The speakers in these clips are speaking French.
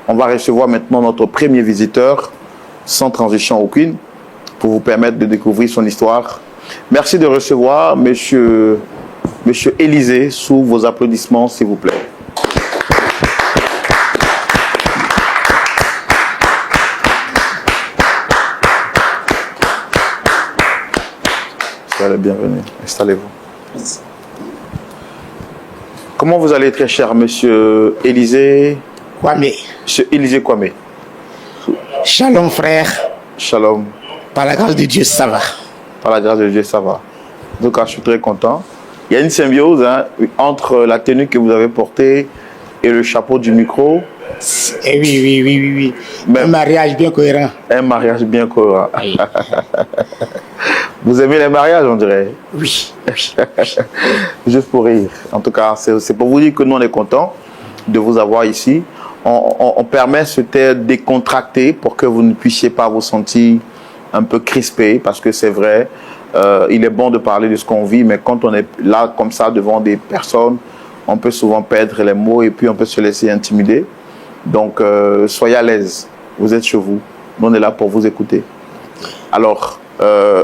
On va recevoir maintenant notre premier visiteur, sans transition aucune, pour vous permettre de découvrir son histoire. Merci de recevoir Monsieur Élisée sous vos applaudissements, s'il vous plaît. Soyez bienvenue. Installez-vous. Merci. Comment vous allez, très cher Monsieur Élisée Kwame? Monsieur Élisée Kwame. Shalom, frère. Shalom. Par la grâce de Dieu, ça va. Par la grâce de Dieu, ça va. En tout cas, je suis très content. Il y a une symbiose entre la tenue que vous avez portée et le chapeau du micro. Eh oui. Un mariage bien cohérent. Un mariage bien cohérent. Oui. Vous aimez les mariages, on dirait? Oui. Juste pour rire. En tout cas, c'est pour vous dire que nous, on est contents de vous avoir ici. On permet ce thé décontracté pour que vous ne puissiez pas vous sentir un peu crispé, parce que c'est vrai, il est bon de parler de ce qu'on vit, mais quand on est là comme ça devant des personnes, on peut souvent perdre les mots et puis on peut se laisser intimider. Donc, soyez à l'aise. Vous êtes chez vous. Nous, on est là pour vous écouter. Alors,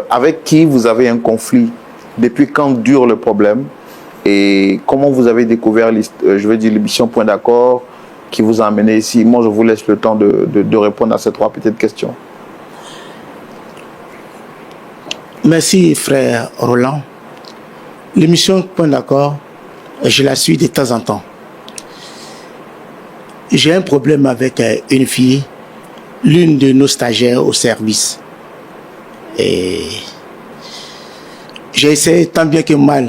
avec qui vous avez un conflit? Depuis quand dure le problème? Et comment vous avez découvert, l'émission Point d'accord qui vous a amené ici? Moi, je vous laisse le temps de répondre à ces trois petites questions. Merci, frère Roland. L'émission Point d'accord, je la suis de temps en temps. J'ai un problème avec une fille, l'une de nos stagiaires au service. Et j'ai essayé tant bien que mal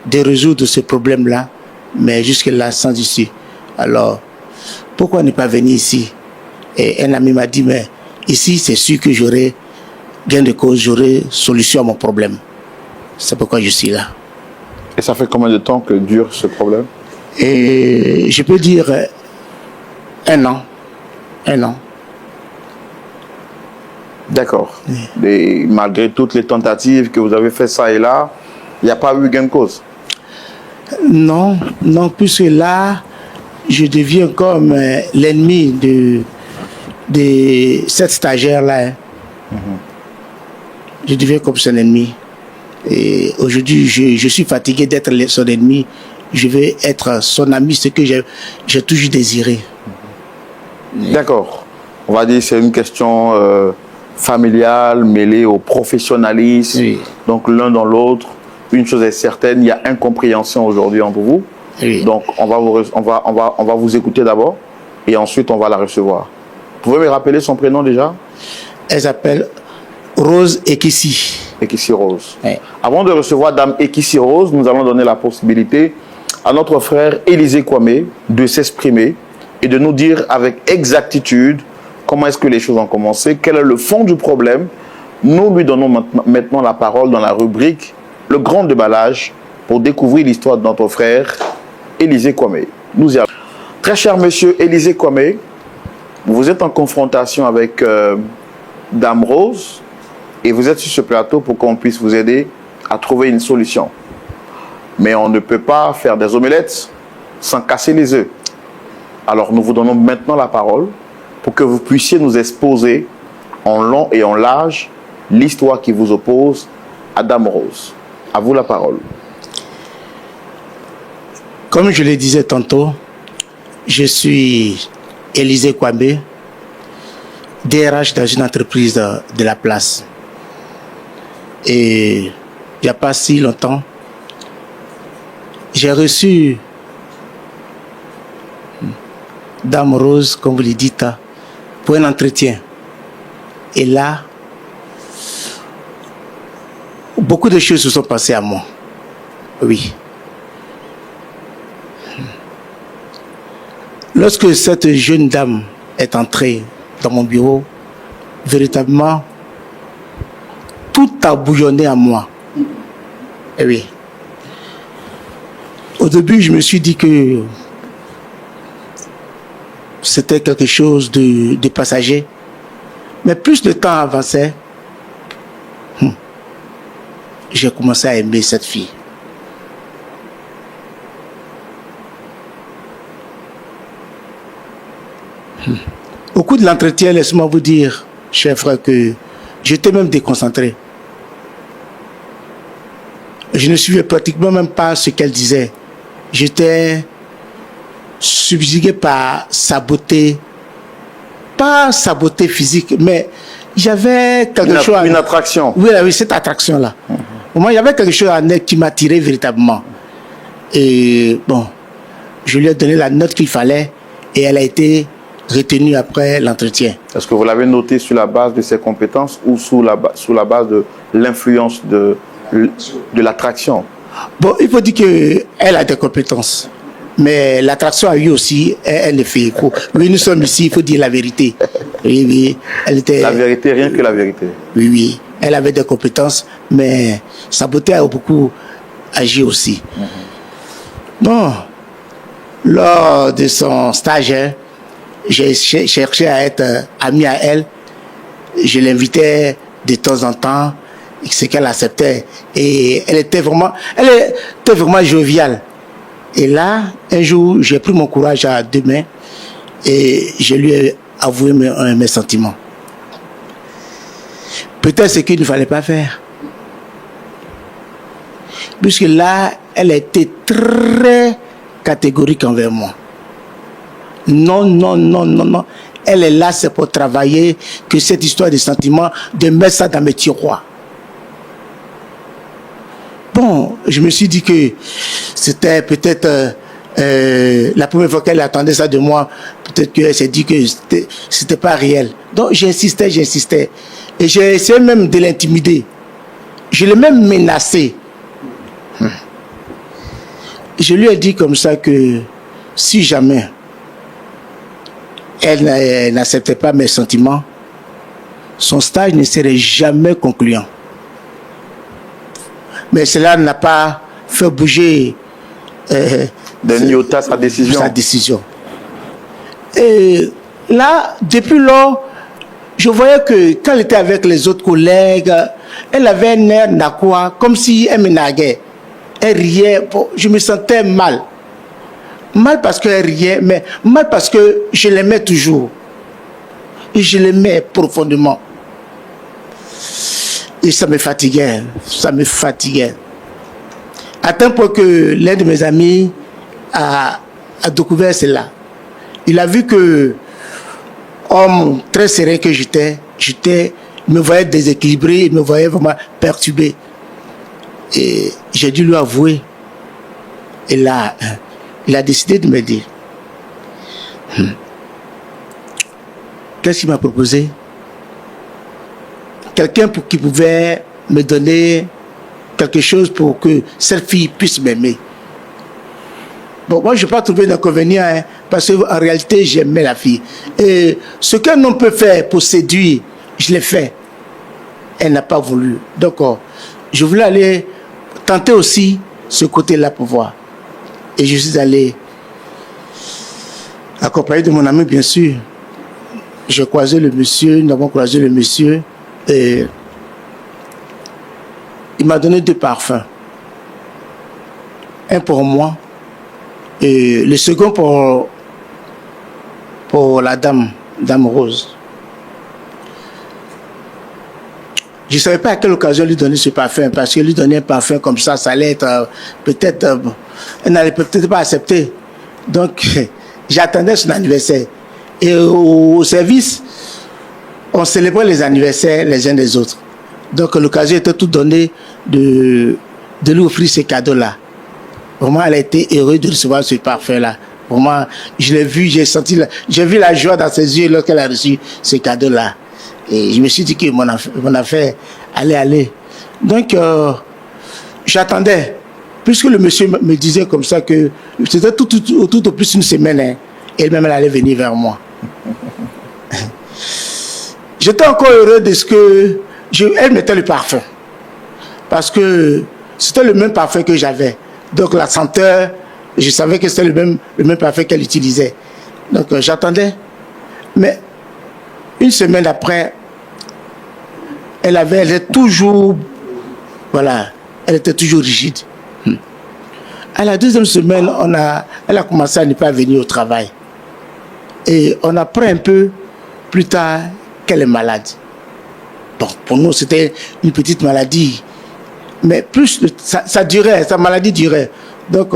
de résoudre ce problème-là, mais jusque-là sans issue. Alors, pourquoi ne pas venir ici? Et un ami m'a dit, mais ici, c'est sûr que j'aurai gain de cause, j'aurai solution à mon problème. C'est pourquoi je suis là. Et ça fait combien de temps que dure ce problème? Et je peux dire 1 an. 1 an. D'accord. Et malgré toutes les tentatives que vous avez fait ça et là, il n'y a pas eu gain de cause? Non, puisque là, je deviens comme l'ennemi de cette stagiaire-là. Je deviens comme son ennemi. Et aujourd'hui, je suis fatigué d'être son ennemi. Je vais être son ami, ce que j'ai toujours désiré. D'accord. On va dire que c'est une question familiale mêlée au professionnalisme. Oui. Donc l'un dans l'autre. Une chose est certaine, il y a incompréhension aujourd'hui entre vous. Oui. Donc on va vous écouter d'abord et ensuite on va la recevoir. Vous pouvez me rappeler son prénom déjà? Elle s'appelle Rose Ekissi. Ekissi Rose. Oui. Avant de recevoir Dame Ekissi Rose, nous allons donner la possibilité à notre frère Élisée Kwame de s'exprimer et de nous dire avec exactitude comment est-ce que les choses ont commencé, quel est le fond du problème. Nous lui donnons maintenant la parole dans la rubrique Le Grand Déballage pour découvrir l'histoire de notre frère Élisée Kwame. Nous y allons. Très cher monsieur Élisée Kwame, vous êtes en confrontation avec Dame Rose et vous êtes sur ce plateau pour qu'on puisse vous aider à trouver une solution. Mais on ne peut pas faire des omelettes sans casser les œufs. Alors nous vous donnons maintenant la parole pour que vous puissiez nous exposer en long et en large l'histoire qui vous oppose à Dame Rose. À vous la parole. Comme je le disais tantôt, je suis Élisée Kwame, DRH dans une entreprise de la place. Et il n'y a pas si longtemps, j'ai reçu Dame Rose, comme vous le dites, pour un entretien. Et là, beaucoup de choses se sont passées à moi. Oui. Lorsque cette jeune dame est entrée dans mon bureau, véritablement, tout a bouillonné à moi. Et oui. Au début, je me suis dit que c'était quelque chose de passager. Mais plus le temps avançait, j'ai commencé à aimer cette fille. Au cours de l'entretien, laissez-moi vous dire, cher frère, que j'étais même déconcentré. Je ne suivais pratiquement même pas ce qu'elle disait. J'étais subjugué par sa beauté, pas sa beauté physique, mais j'avais quelque chose... Une attraction. Oui, oui, cette attraction-là. Moi, il y avait quelque chose en elle qui m'a tiré véritablement. Et bon, je lui ai donné la note qu'il fallait et elle a été retenue après l'entretien. Est-ce que vous l'avez noté sur la base de ses compétences ou sur la base de l'influence de l'attraction? Bon, il faut dire qu'elle a des compétences. Mais l'attraction a eu aussi, elle le fait. Oui, nous sommes ici, il faut dire la vérité. Oui, oui. Elle était, la vérité, rien que la vérité. Oui, oui. Elle avait des compétences, mais sa beauté a beaucoup agi aussi. Bon, lors de son stage, j'ai cherché à être ami à elle. Je l'invitais de temps en temps, ce qu'elle acceptait. Et elle était vraiment joviale. Et là, un jour, j'ai pris mon courage à deux mains et je lui ai avoué mes sentiments. Peut-être ce qu'il ne fallait pas faire. Puisque là, elle a été très catégorique envers moi. Non, non, non, non, non. Elle est là, c'est pour travailler, que cette histoire de sentiments, de mettre ça dans mes tiroirs. Bon, je me suis dit que c'était peut-être la première fois qu'elle attendait ça de moi, peut-être qu'elle s'est dit que c'était pas réel. Donc j'insistais. Et j'ai essayé même de l'intimider. Je l'ai même menacé. Je lui ai dit comme ça que si jamais elle n'acceptait pas mes sentiments, son stage ne serait jamais concluant. Mais cela n'a pas fait bouger d'un iota sa décision. Et là, depuis lors, je voyais que quand elle était avec les autres collègues, elle avait un air nakwa, comme si elle me naguait. Elle riait. Bon, je me sentais mal. Mal parce qu'elle riait, mais mal parce que je l'aimais toujours. Et je l'aimais profondément. Et ça me fatiguait. À tel point que l'un de mes amis a découvert cela. Il a vu que, homme très serein que j'étais, me voyait déséquilibré, il me voyait vraiment perturbé. Et j'ai dû lui avouer. Et là, il a décidé de me dire. Qu'est-ce qu'il m'a proposé? Quelqu'un qui pouvait me donner quelque chose pour que cette fille puisse m'aimer. Bon, moi, je n'ai pas trouvé d'inconvénient, hein, parce qu'en réalité, j'aimais la fille. Et ce qu'un homme peut faire pour séduire, je l'ai fait. Elle n'a pas voulu. Donc, je voulais aller tenter aussi ce côté-là pour voir. Et je suis allé, accompagné de mon ami, bien sûr. J'ai croisé le monsieur, nous avons croisé le monsieur, et il m'a donné 2 parfums. Un pour moi, et le second pour la dame Rose. Je ne savais pas à quelle occasion lui donner ce parfum, parce que lui donner un parfum comme ça, ça allait être peut-être... elle n'allait peut-être pas accepter. Donc, j'attendais son anniversaire. Et au service, on célébrait les anniversaires les uns des autres. Donc, l'occasion était tout donnée de lui offrir ces cadeaux-là. Vraiment, elle a été heureuse de recevoir ce parfum-là. Vraiment, je l'ai vu, j'ai vu la joie dans ses yeux lorsqu'elle a reçu ce cadeau-là. Et je me suis dit que mon affaire allait aller. Donc, j'attendais. Puisque le monsieur me disait comme ça que c'était tout au plus une semaine, hein, elle-même elle allait venir vers moi. J'étais encore heureux de ce que... elle mettait le parfum. Parce que c'était le même parfum que j'avais. Donc la senteur, je savais que c'était le même parfum qu'elle utilisait. Donc j'attendais. Mais une semaine après, elle était toujours... Voilà, elle était toujours rigide. À la 2e semaine, elle a commencé à ne pas venir au travail. Et on apprend un peu plus tard qu'elle est malade. Bon, pour nous, c'était une petite maladie. Mais plus ça durait, sa maladie durait. Donc,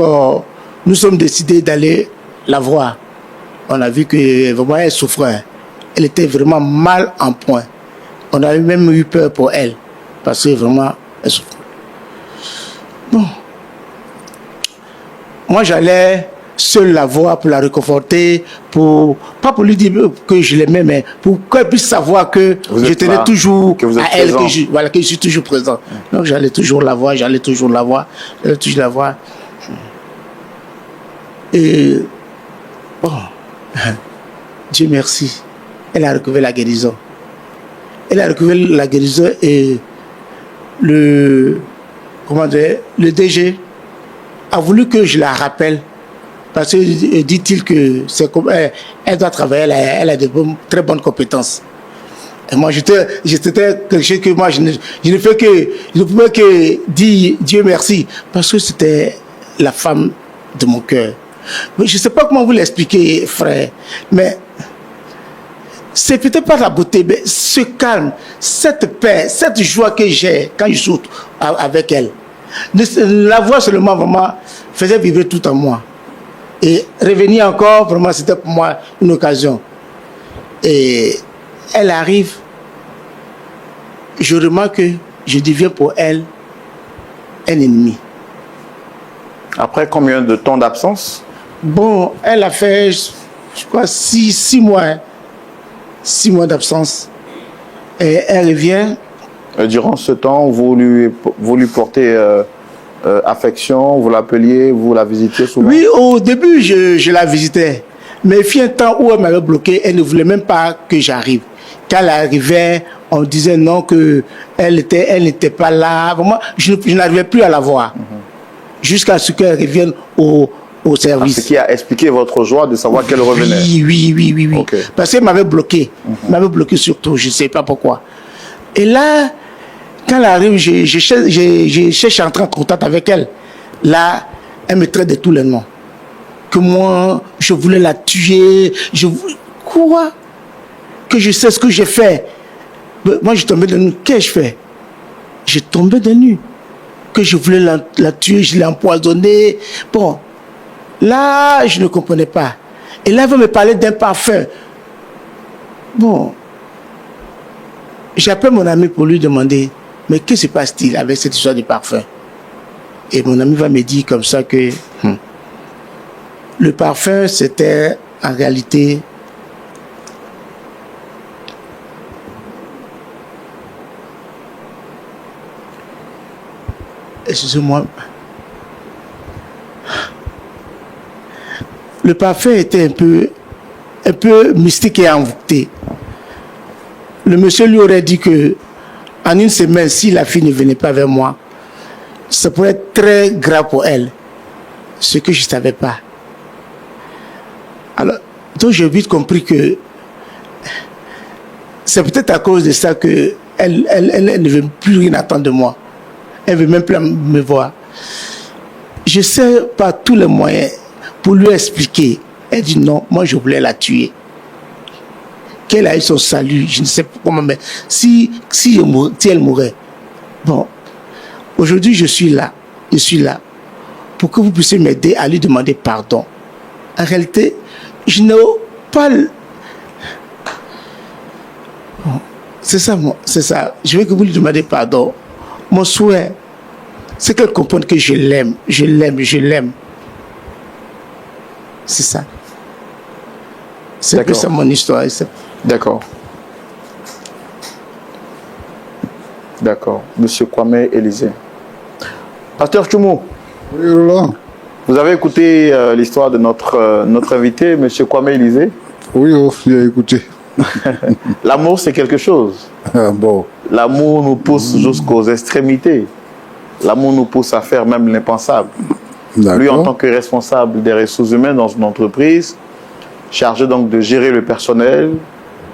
nous sommes décidés d'aller la voir. On a vu que vraiment elle souffrait. Elle était vraiment mal en point. On avait même eu peur pour elle. Parce que vraiment, elle souffrait. Bon. Moi, j'allais seul la voir pour la réconforter, pas pour lui dire que je l'aimais, mais pour qu'elle puisse savoir que je tenais toujours à elle, que je suis toujours présent. Donc, j'allais toujours la voir. Et bon, Dieu merci, elle a retrouvé la guérison. Et le DG a voulu que je la rappelle parce que dit-il que c'est comme elle doit travailler, elle a de très bonnes compétences. Et moi j'étais quelque chose que moi je ne pouvais que dire Dieu merci parce que c'était la femme de mon cœur. Mais je ne sais pas comment vous l'expliquer, frère, mais c'est peut-être pas la beauté, mais ce calme, cette paix, cette joie que j'ai quand je suis avec elle. La voix seulement vraiment faisait vibrer tout en moi. Et revenir encore, vraiment, c'était pour moi une occasion. Et elle arrive, je remarque que je deviens pour elle un ennemi. Après combien de temps d'absence? Bon, elle a fait, je crois, 6 mois. 6 mois d'absence. Et elle revient. Durant ce temps, vous lui portez affection, vous l'appeliez, vous la visitiez souvent? Oui, au début, je la visitais. Mais il fut un temps où elle m'avait bloqué, elle ne voulait même pas que j'arrive. Quand elle arrivait, on disait non, qu'elle n'était pas là. Vraiment, je n'arrivais plus à la voir. Jusqu'à ce qu'elle revienne au service. Ce qui a expliqué votre joie de savoir qu'elle revenait. Oui. Okay. Parce qu'elle m'avait bloqué. M'avait bloqué surtout, je ne sais pas pourquoi. Et là, quand elle arrive, je cherche à entrer en contact avec elle. Là, elle me traite de tous les noms. Que moi, je voulais la tuer. Quoi? Que je sais ce que j'ai fait. Moi, je tombais de nu. Qu'ai-je fait? J'ai tombé de nu. Que je voulais la tuer, je l'ai empoisonnée. Bon, là, je ne comprenais pas. Et là, elle veut me parler d'un parfum. Bon, j'appelle mon ami pour lui demander, mais que se passe-t-il avec cette histoire de parfum? Et mon ami va me dire comme ça que le parfum, c'était en réalité excusez-moi. Le parfum était un peu mystique et envoûté. Le monsieur lui aurait dit que en une semaine, si la fille ne venait pas vers moi, ça pourrait être très grave pour elle. Ce que je ne savais pas. Alors, donc j'ai vite compris que c'est peut-être à cause de ça que elle ne veut plus rien attendre de moi. Elle ne veut même plus me voir. Je sais par tous les moyens pour lui expliquer. Elle dit non, moi je voulais la tuer. Qu'elle a eu son salut, je ne sais pas comment, mais si elle mourait. Bon, aujourd'hui je suis là pour que vous puissiez m'aider à lui demander pardon. En réalité, je n'ai pas... Bon, c'est ça. Je veux que vous lui demandiez pardon. Mon souhait, c'est qu'elle comprenne que je l'aime. C'est ça. C'est un peu ça mon histoire. D'accord. Monsieur Kwame Élisée. Pasteur Tchoumou. Oui, Roland. Vous avez écouté l'histoire de notre invité, monsieur Kwame Élisée? Oui, j'ai écouté. L'amour, c'est quelque chose. Ah, bon. L'amour nous pousse jusqu'aux extrémités. L'amour nous pousse à faire même l'impensable. Lui, en tant que responsable des ressources humaines dans une entreprise, chargé donc de gérer le personnel,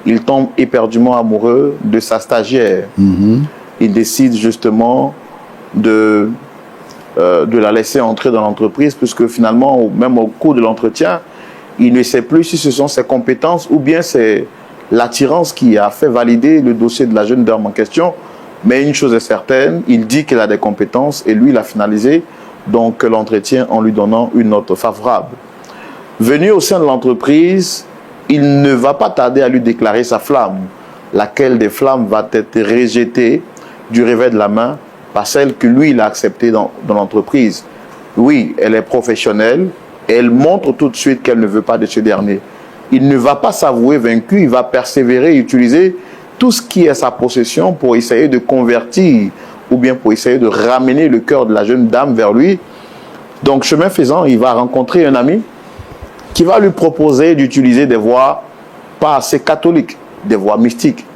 il tombe éperdument amoureux de sa stagiaire. Il décide justement de la laisser entrer dans l'entreprise, puisque finalement, même au cours de l'entretien, Il ne sait plus si ce sont ses compétences ou bien c'est l'attirance qui a fait valider le dossier de la jeune dame en question. Mais une chose est certaine, il dit qu'il a des compétences et lui, il a finalisé donc l'entretien en lui donnant une note favorable. Venu au sein de l'entreprise, il ne va pas tarder à lui déclarer sa flamme, laquelle des flammes va être rejetée du revers de la main par celle que lui, il a acceptée dans l'entreprise. Oui, elle est professionnelle et elle montre tout de suite qu'elle ne veut pas de ce dernier. Il ne va pas s'avouer vaincu, il va persévérer et utiliser tout ce qui est sa possession pour essayer de convertir ou bien pour essayer de ramener le cœur de la jeune dame vers lui. Donc, chemin faisant, il va rencontrer un ami qui va lui proposer d'utiliser des voies pas assez catholiques, des voies mystiques.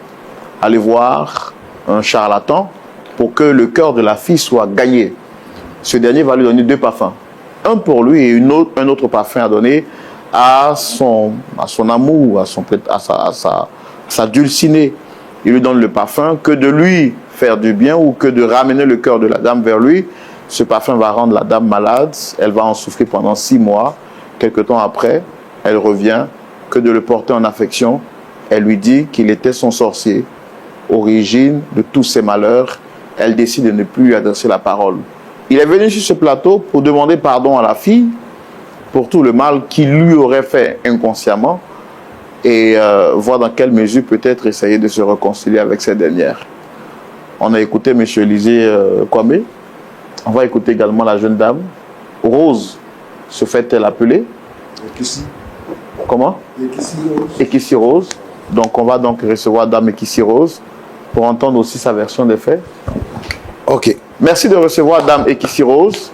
Aller voir un charlatan pour que le cœur de la fille soit gagné. Ce dernier va lui donner 2 parfums. Un pour lui et un autre parfum à donner à son amour, à sa dulcinée. Il lui donne le parfum, que de lui faire du bien ou que de ramener le cœur de la dame vers lui. Ce parfum va rendre la dame malade, elle va en souffrir pendant 6 mois. Quelque temps après, elle revient, que de le porter en affection. Elle lui dit qu'il était son sorcier, origine de tous ses malheurs. Elle décide de ne plus lui adresser la parole. Il est venu sur ce plateau pour demander pardon à la fille pour tout le mal qu'il lui aurait fait inconsciemment et voir dans quelle mesure peut-être essayer de se réconcilier avec cette dernière. On a écouté M. Élisée Kwame. On va écouter également la jeune dame. Rose se fait-elle appeler? Ekissi. Comment? Ekissi Rose. Ekissi Rose. Donc on va donc recevoir Dame Ekissi Rose pour entendre aussi sa version des faits. Ok. Merci de recevoir Dame Ekissi Rose.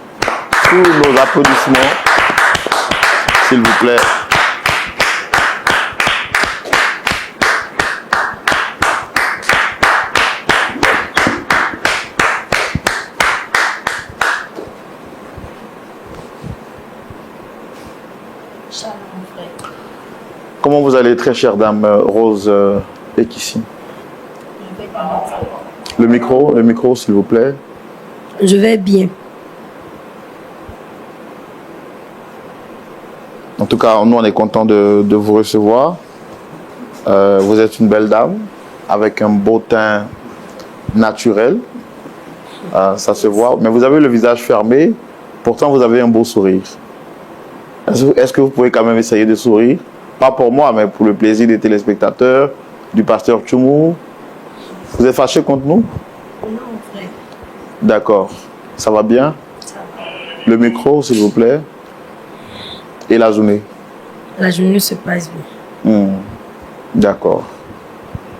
Tous nos applaudissements, s'il vous plaît. Comment vous allez, très chère Dame Rose Ekissi? Le micro, s'il vous plaît. Je vais bien. En tout cas, nous, on est content de vous recevoir. Vous êtes une belle dame, avec un beau teint naturel. Ça se voit. Mais vous avez le visage fermé. Pourtant, vous avez un beau sourire. Est-ce que vous pouvez quand même essayer de sourire? Pas pour moi, mais pour le plaisir des téléspectateurs, du pasteur Tchoumou. Vous êtes fâché contre nous? Non, frère. D'accord. Ça va bien? Ça va. Le micro, s'il vous plaît. Et la journée? La journée se passe bien. D'accord.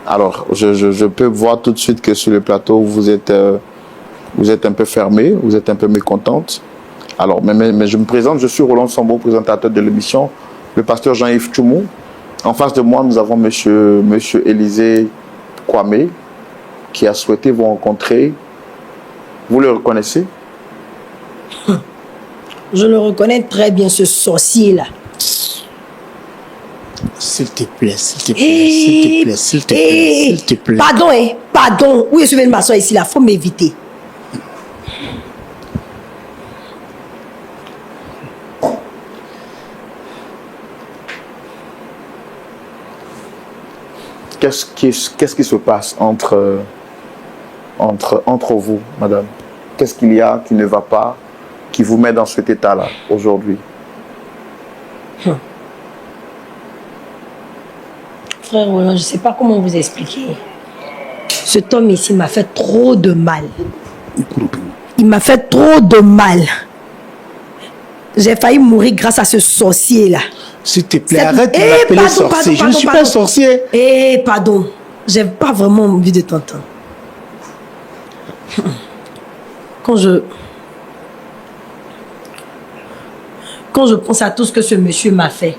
Alors, je peux voir tout de suite que sur le plateau, vous êtes un peu fermé, vous êtes un peu mécontente. Alors, mais je me présente, je suis Roland Sambo, présentateur de l'émission, le pasteur Jean-Yves Tchoumou. En face de moi, nous avons monsieur Élisée Kwame, qui a souhaité vous rencontrer. Vous le reconnaissez? Je le reconnais très bien, ce sorcier-là. S'il te plaît, s'il te plaît, s'il te plaît, s'il te plaît, s'il te plaît. Pardon, pardon. Oui, je vais m'asseoir ici, là. Faut m'éviter. Qu'est-ce qui se passe entre vous, madame? Qu'est-ce qu'il y a qui ne va pas, qui vous met dans cet état-là aujourd'hui? Frère Roland, je ne sais pas comment vous expliquer. Cet homme ici m'a fait trop de mal. Il m'a fait trop de mal. J'ai failli mourir grâce à ce sorcier-là. S'il te plaît, arrête de m'appeler sorcier. Je ne suis pas un sorcier. Pardon. J'ai pas vraiment envie de t'entendre. Quand je pense à tout ce que ce monsieur m'a fait,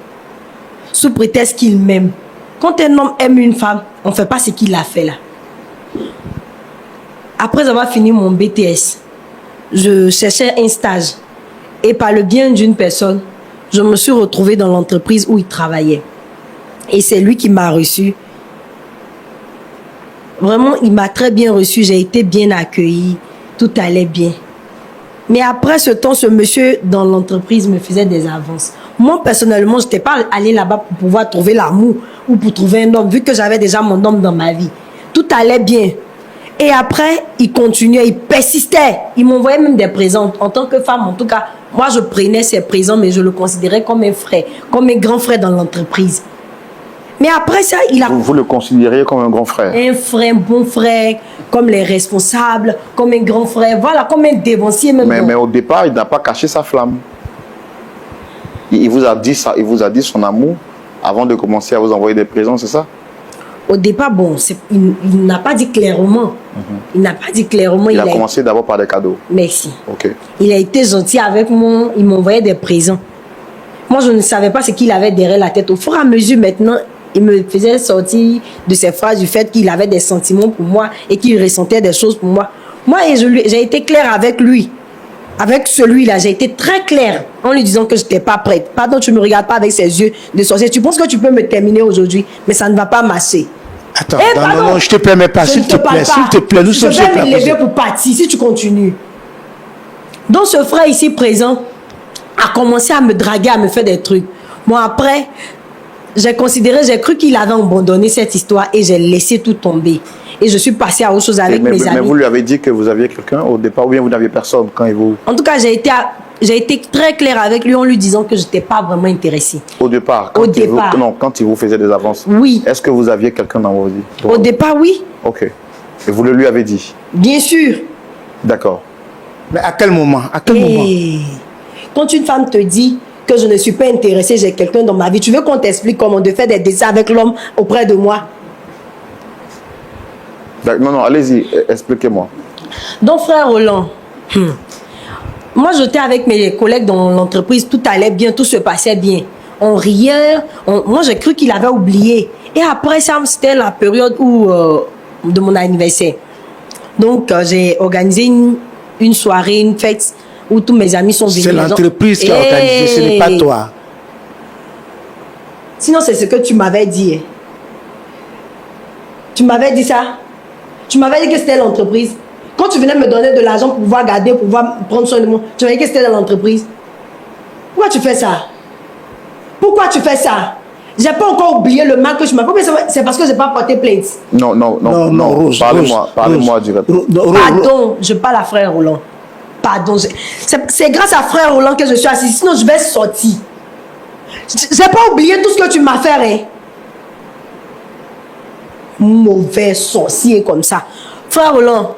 sous prétexte qu'il m'aime. Quand un homme aime une femme, on ne fait pas ce qu'il a fait là. Après avoir fini mon BTS, je cherchais un stage. Et par le bien d'une personne, je me suis retrouvée dans l'entreprise où il travaillait. Et c'est lui qui m'a reçu. Vraiment, il m'a très bien reçu. J'ai été bien accueillie. Tout allait bien. Mais après ce temps, ce monsieur dans l'entreprise me faisait des avances. Moi, personnellement, je n'étais pas allée là-bas pour pouvoir trouver l'amour ou pour trouver un homme, vu que j'avais déjà mon homme dans ma vie. Tout allait bien. Et après, il continuait, il persistait. Il m'envoyait même des présents. En tant que femme, en tout cas, moi, je prenais ces présents, mais je le considérais comme un frère, comme un grand frère dans l'entreprise. Mais après ça, il a... Vous le considériez comme un grand frère? Un frère, un bon frère, comme les responsables, comme un grand frère, voilà, comme un dévancier même. Mais au départ, il n'a pas caché sa flamme. Il vous a dit ça, il vous a dit son amour avant de commencer à vous envoyer des présents, c'est ça? Au départ, bon, il n'a pas dit clairement. Il n'a pas dit clairement. Il a commencé d'abord par des cadeaux. Merci. Ok. Il a été gentil avec moi. Il m'envoyait des présents. Moi, je ne savais pas ce qu'il avait derrière la tête. Au fur et à mesure, maintenant, il me faisait sortir de ses phrases du fait qu'il avait des sentiments pour moi et qu'il ressentait des choses pour moi. Moi, j'ai été claire avec lui. Avec celui-là, j'ai été très claire en lui disant que je n'étais pas prête. Pardon, tu ne me regardes pas avec ses yeux de sorcier. Tu penses que tu peux me terminer aujourd'hui, mais ça ne va pas marcher. Attends, non, je te permets pas, s'il te plaît, nous sommes je vais me lever pour partir si tu continues. Donc ce frère ici présent a commencé à me draguer, à me faire des trucs. Moi après, j'ai cru qu'il avait abandonné cette histoire et j'ai laissé tout tomber. Et je suis passée à autre chose avec mes amis. Mais vous lui avez dit que vous aviez quelqu'un au départ ou bien vous n'aviez personne quand il vous... En tout cas, j'ai été très claire avec lui en lui disant que je n'étais pas vraiment intéressée. Au départ, quand il vous faisait des avances. Oui. Est-ce que vous aviez quelqu'un dans vos vies? Au départ, oui. Ok. Et vous le lui avez dit? Bien sûr. D'accord. Mais à quel moment? Quand une femme te dit que je ne suis pas intéressée, j'ai quelqu'un dans ma vie, tu veux qu'on t'explique comment de faire des dessins avec l'homme auprès de moi? Non, allez-y, expliquez-moi. Donc, frère Roland, moi, j'étais avec mes collègues dans l'entreprise, tout allait bien, tout se passait bien. On riait, moi, j'ai cru qu'il avait oublié. Et après ça, c'était la période de mon anniversaire. Donc, j'ai organisé une soirée, une fête, où tous mes amis sont venus. C'est l'entreprise qui a organisé, ce n'est pas toi. Sinon, c'est ce que tu m'avais dit. Tu m'avais dit ça. Tu m'avais dit que c'était l'entreprise. Quand tu venais me donner de l'argent pour pouvoir garder, pour pouvoir prendre soin de moi, tu m'avais dit que c'était dans l'entreprise. Pourquoi tu fais ça? Pourquoi tu fais ça? J'ai pas encore oublié le mal que je m'as fait. C'est parce que j'ai pas porté plainte. Non, Rose. Parlez-moi directement. Pardon, je parle à frère Roland. Pardon. C'est grâce à frère Roland que je suis assis. Sinon, je vais sortir. J'ai pas oublié tout ce que tu m'as fait, hein. Mauvais sorcier comme ça. Frère Roland,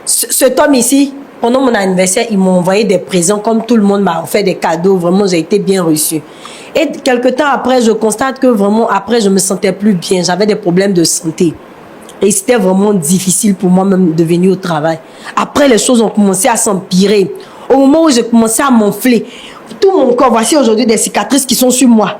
cet homme ici, pendant mon anniversaire, il m'a envoyé des présents comme tout le monde m'a offert des cadeaux. Vraiment, j'ai été bien reçue. Et quelque temps après, je constate que vraiment, après, je me sentais plus bien. J'avais des problèmes de santé. Et c'était vraiment difficile pour moi-même de venir au travail. Après, les choses ont commencé à s'empirer. Au moment où j'ai commencé à m'enfler, tout mon corps, voici aujourd'hui des cicatrices qui sont sur moi.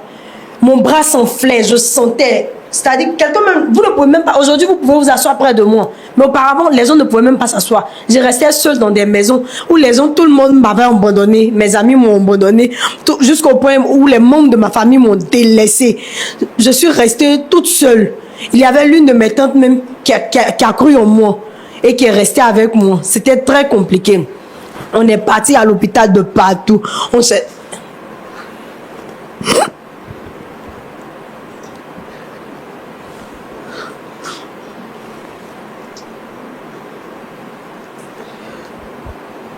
Mon bras s'enflait, je sentais... C'est-à-dire que quelqu'un même, vous ne pouvez même pas, aujourd'hui vous pouvez vous asseoir près de moi, mais auparavant les gens ne pouvaient même pas s'asseoir. Je restais seule dans des maisons où les gens, tout le monde m'avait abandonné, mes amis m'ont abandonné, jusqu'au point où les membres de ma famille m'ont délaissé. Je suis restée toute seule. Il y avait l'une de mes tantes même qui a cru en moi et qui est restée avec moi. C'était très compliqué. On est parti à l'hôpital de partout. On s'est...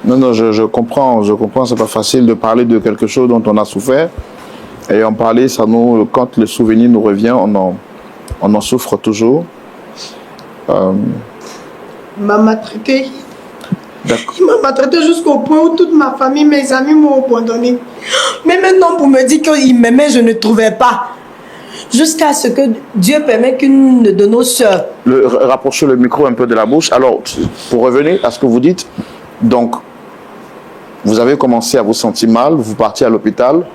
Non, je comprends, c'est pas facile de parler de quelque chose dont on a souffert. Et en parler, ça nous, quand le souvenir nous revient, on en souffre toujours. Il m'a maltraité. Il m'a maltraité jusqu'au point où toute ma famille, mes amis m'ont abandonné. Mais maintenant, pour me dire qu'il m'aimait, je ne trouvais pas. Jusqu'à ce que Dieu permet qu'une de nos sœurs... Rapprochez le micro un peu de la bouche. Alors, pour revenir à ce que vous dites, donc, vous avez commencé à vous sentir mal, vous partiez à l'hôpital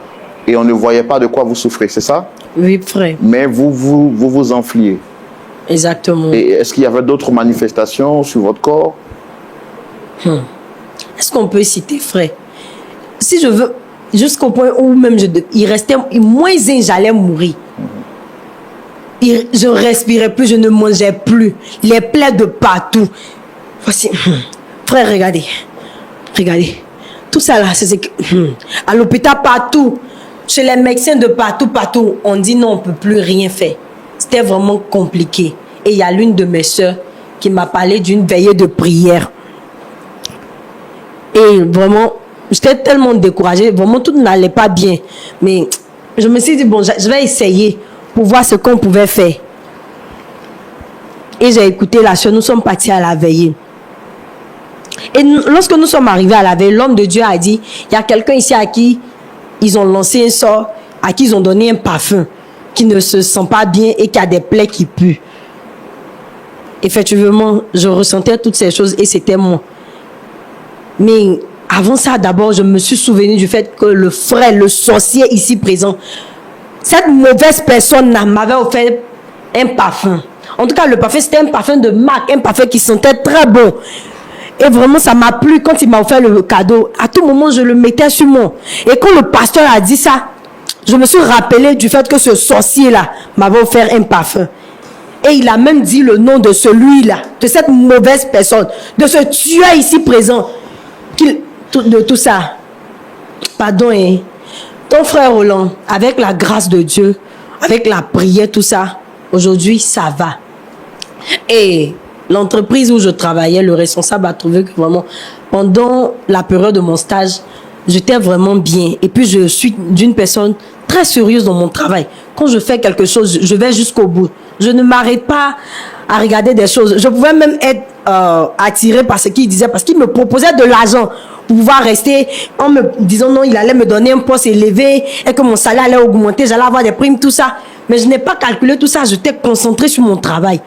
et on ne voyait pas de quoi vous souffrez, c'est ça? Oui, frère. Mais vous enfliez. Exactement. Et est-ce qu'il y avait d'autres manifestations sur votre corps? Est-ce qu'on peut citer, frère? Si je veux, jusqu'au point où même il restait, moins j'allais mourir. Je ne respirais plus, je ne mangeais plus. Les plaies de partout. Voici. Frère, regardez. Tout ça là, c'est à l'hôpital partout. Chez les médecins de partout, on dit non, on ne peut plus rien faire. C'était vraiment compliqué. Et il y a l'une de mes sœurs qui m'a parlé d'une veillée de prière. Et vraiment, j'étais tellement découragée. Vraiment, tout n'allait pas bien. Mais je me suis dit, bon, je vais essayer pour voir ce qu'on pouvait faire. Et j'ai écouté la sœur, nous sommes partis à la veillée. Et lorsque nous sommes arrivés à la veille, l'homme de Dieu a dit, il y a quelqu'un ici à qui ils ont lancé un sort, à qui ils ont donné un parfum, qui ne se sent pas bien et qui a des plaies qui puent. Effectivement, je ressentais toutes ces choses et c'était moi. Mais avant ça, d'abord, je me suis souvenu du fait que le frère, le sorcier ici présent, cette mauvaise personne m'avait offert un parfum. En tout cas, le parfum, c'était un parfum de marque, un parfum qui sentait très bon. Et vraiment, ça m'a plu quand il m'a offert le cadeau. À tout moment, je le mettais sur moi. Et quand le pasteur a dit ça, je me suis rappelé du fait que ce sorcier-là m'avait offert un parfum. Et il a même dit le nom de celui-là, de cette mauvaise personne, de ce tueur ici présent, de tout ça. Pardon, hein. Ton frère Roland, avec la grâce de Dieu, avec la prière, tout ça, aujourd'hui, ça va. Et l'entreprise où je travaillais, le responsable a trouvé que vraiment, pendant la période de mon stage, j'étais vraiment bien. Et puis, je suis d'une personne très sérieuse dans mon travail. Quand je fais quelque chose, je vais jusqu'au bout. Je ne m'arrête pas à regarder des choses. Je pouvais même être attirée par ce qu'il disait, parce qu'il me proposait de l'argent pour pouvoir rester, en me disant non, il allait me donner un poste élevé et que mon salaire allait augmenter, j'allais avoir des primes, tout ça. Mais je n'ai pas calculé tout ça, j'étais concentrée sur mon travail.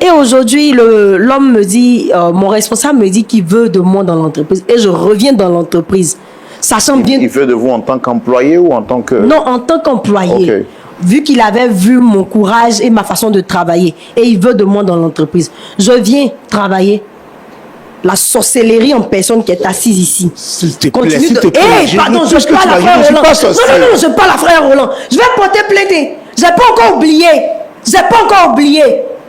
Et aujourd'hui, l'homme me dit, mon responsable me dit qu'il veut de moi dans l'entreprise. Et je reviens dans l'entreprise, sachant bien... Il veut de vous en tant qu'employé ou en tant que... Non, en tant qu'employé. Okay. Vu qu'il avait vu mon courage et ma façon de travailler. Et il veut de moi dans l'entreprise. Je viens travailler. La sorcellerie en personne qui est assise ici. S'il te plaît, Continue s'il de... te plaît. Hey, pardon, je parle à frère Roland. Non, je parle à frère Roland. Je vais porter plainte. J'ai pas encore oublié. J'ai pas encore oublié.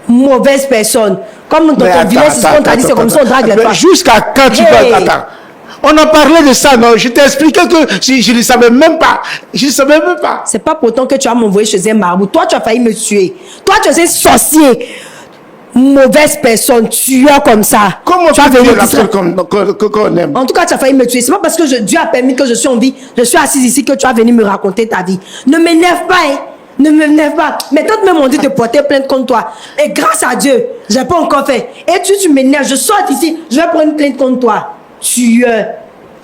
Mauvaise personne. Comme dans ton village, c'est ce qu'on t'a dit, c'est comme ça, on drague les femmes. Jusqu'à quand tu vas... Attends. On a parlé de ça, non? Je t'ai expliqué que je ne savais même pas. Je ne savais même pas. C'est pas pourtant que tu as m'envoyé chez un marabout. Toi, tu as failli me tuer. Toi, tu es un sorcier. Mauvaise personne, tueur comme ça. Comment tu as venu la personne qu'on aime? En tout cas, tu as failli me tuer. C'est pas parce que Dieu a permis que je suis en vie, je suis assise ici, que tu as venu me raconter ta vie. Ne m'énerve pas, hein. Ne m'énerve pas. Mais toi, tu m'as dit de porter plainte contre toi. Et grâce à Dieu, je n'ai pas encore fait. Et tu m'énerves. Je sors d'ici, je vais prendre une plainte contre toi. Tueur.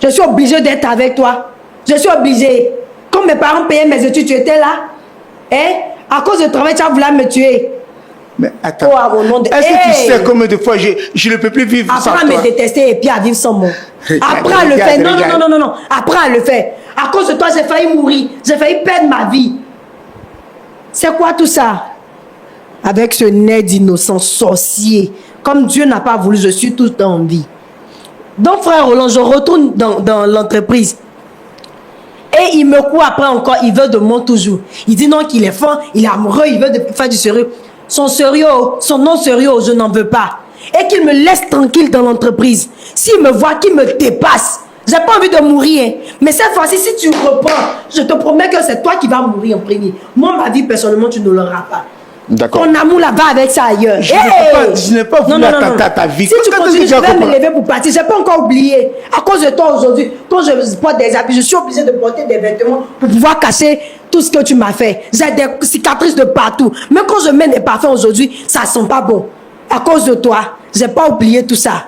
Je suis obligé d'être avec toi. Je suis obligé. Quand mes parents payaient mes études, tu étais là. Hein? À cause du travail, tu as voulu me tuer. Mais attends. Oh, est-ce que tu sais combien de fois je ne peux plus vivre sans toi? Apprends à me détester et puis à vivre sans moi. Apprends à le faire. Non. Apprends à le faire. À cause de toi, j'ai failli mourir. J'ai failli perdre ma vie. C'est quoi tout ça? Avec ce nez d'innocent sorcier. Comme Dieu n'a pas voulu, je suis tout en vie. Donc, frère Roland, je retourne dans l'entreprise. Et il me court après encore. Il veut de moi toujours. Il dit non, qu'il est fin, il est amoureux, il veut faire du sérieux. Son non sérieux, je n'en veux pas. Et qu'il me laisse tranquille dans l'entreprise. S'il me voit, qu'il me dépasse. J'ai pas envie de mourir. Hein. Mais cette fois-ci, si tu reprends, je te promets que c'est toi qui vas mourir en premier. Moi, ma vie, personnellement, tu ne l'auras pas. D'accord. Ton amour là-bas avec ça ailleurs. Je n'ai pas voulu ta vie. Si tu continues, je vais me lever pour partir. Je n'ai pas encore oublié. À cause de toi aujourd'hui, quand je porte des habits, je suis obligée de porter des vêtements pour pouvoir cacher tout ce que tu m'as fait. J'ai des cicatrices de partout. Même quand je mets des parfums aujourd'hui, ça ne sent pas bon. À cause de toi, je n'ai pas oublié tout ça.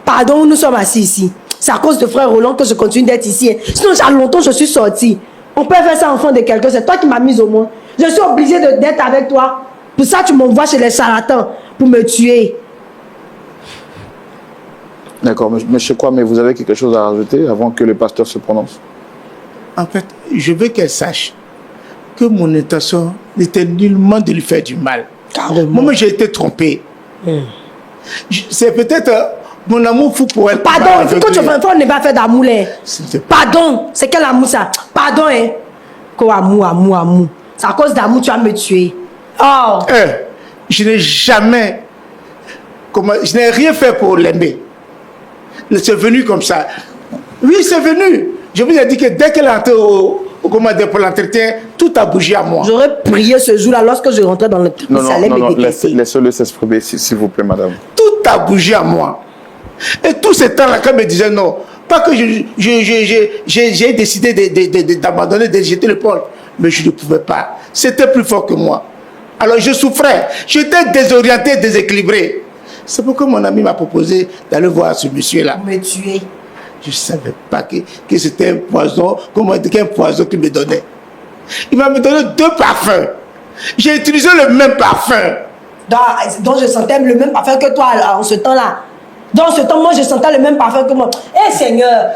Pardon, nous sommes assis ici. C'est à cause de frère Roland que je continue d'être ici. Sinon, il y a longtemps, je suis sortie. On peut faire ça enfant de quelqu'un. C'est toi qui m'as mise au monde. Je suis obligée d'être avec toi. Pour ça, tu m'envoies chez les charlatans pour me tuer. D'accord, monsieur Kwame, vous avez quelque chose à rajouter avant que le pasteur se prononce? En fait, je veux qu'elle sache que mon intention n'était nullement de lui faire du mal. Carrément. Moi, j'ai été trompé. C'est peut-être mon amour fou pour elle. Pardon, quand tu fais, on n'est pas fait d'amour. Pardon, c'est quel amour ça? Pardon, hein? Quoi, amour. C'est à cause d'amour tu vas me tuer. Oh! Je n'ai jamais... je n'ai rien fait pour l'aimer. C'est venu comme ça. Oui, c'est venu. Je vous ai dit que dès qu'elle est entrée ou comment dire, pour l'entretien, tout a bougé à moi. J'aurais prié ce jour-là lorsque je rentrais dans le truc. Non, ça allait me détester. laissez-le s'exprimer, s'il vous plaît, madame. Tout a bougé à moi. Et tout ce temps-là, quand me disait non, pas que j'ai décidé d'abandonner, de jeter le pôle, mais je ne pouvais pas. C'était plus fort que moi. Alors je souffrais, j'étais désorienté, déséquilibré. C'est pourquoi mon ami m'a proposé d'aller voir ce monsieur-là. Me tuer. Je ne savais pas que c'était un poison, comment dire, qu'un poison qu'il me donnait. Il m'a donné 2 parfums. J'ai utilisé le même parfum. Donc je sentais le même parfum que toi en ce temps-là. Dans ce temps, moi, je sentais le même parfum que moi. Eh Seigneur,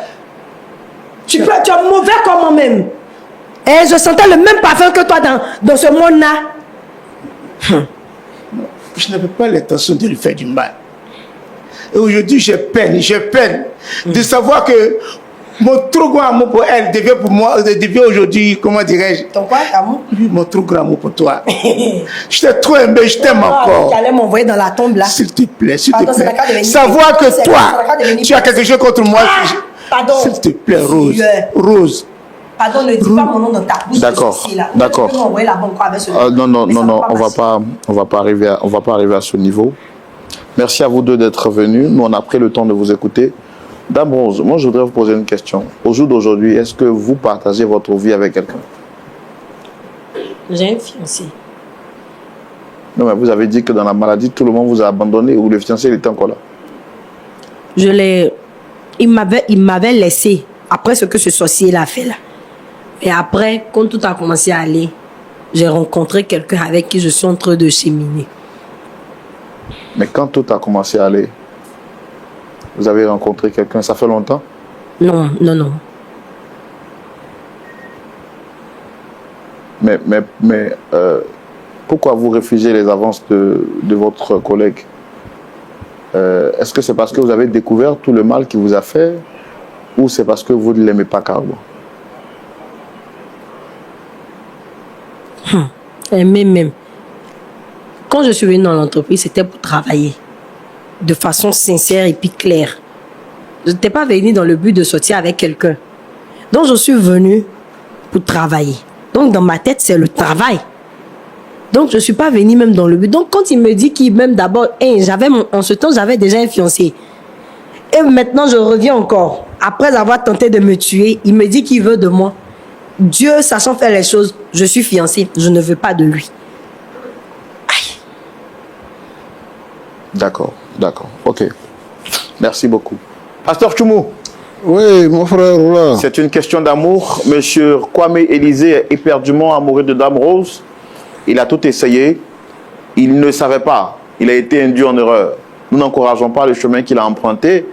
tu es mauvais comme moi-même. Et je sentais le même parfum que toi dans ce monde-là. Je n'avais pas l'intention de lui faire du mal. Et aujourd'hui, j'ai peine de savoir que mon trop grand amour pour elle devient pour moi, devient aujourd'hui, comment dirais-je? Ton quoi, amour? Oui, mon trop grand amour pour toi. Je t'ai trop aimé, je t'aime encore. Tu allais m'envoyer dans la tombe là. S'il te plaît, s'il te Pardon, c'est la plaît. carte de venir. Savoir que C'est toi, la carte de venir. tu as quelque chose contre moi. Pardon. S'il te plaît, Rose. Rose. Pardon, ne dis pas mon nom dans ta bouche. D'accord, Là. d'accord. Tu peux m'envoyer la banque avec ce Non, Mais ça va on va pas arriver à ce niveau. Merci à vous deux d'être venus. Nous, on a pris le temps de vous écouter. Dame Rose, moi, je voudrais vous poser une question. Au jour d'aujourd'hui, est-ce que vous partagez votre vie avec quelqu'un? J'ai un fiancé. Non, mais vous avez dit que dans la maladie, tout le monde vous a abandonné ou le fiancé, il était encore là. Il m'avait laissé après ce que ce sorcier-là a fait là. Et après, quand tout a commencé à aller, j'ai rencontré quelqu'un avec qui je suis en train de cheminer. Mais quand tout a commencé à aller, vous avez rencontré quelqu'un, ça fait longtemps? Non. Mais pourquoi vous réfugiez les avances de votre collègue? Est-ce que c'est parce que vous avez découvert tout le mal qu'il vous a fait ou c'est parce que vous ne l'aimez pas carrément? Même. Quand je suis venue dans l'entreprise, c'était pour travailler de façon sincère et puis claire. Je n'étais pas venue dans le but de sortir avec quelqu'un. Donc, je suis venue pour travailler. Donc, dans ma tête, c'est le travail. Donc, je ne suis pas venue même dans le but. Donc, quand il me dit qu'il m'aime d'abord, en ce temps, j'avais déjà un fiancé. Et maintenant, je reviens encore. Après avoir tenté de me tuer, il me dit qu'il veut de moi. Dieu, sachant faire les choses, je suis fiancée. Je ne veux pas de lui. Aïe. D'accord. Ok. Merci beaucoup. Pasteur Tchoumou. Oui, mon frère Roland. C'est une question d'amour. Monsieur Kwame Élisée est éperdument amoureux de Dame Rose. Il a tout essayé. Il ne savait pas. Il a été induit en erreur. Nous n'encourageons pas le chemin qu'il a emprunté.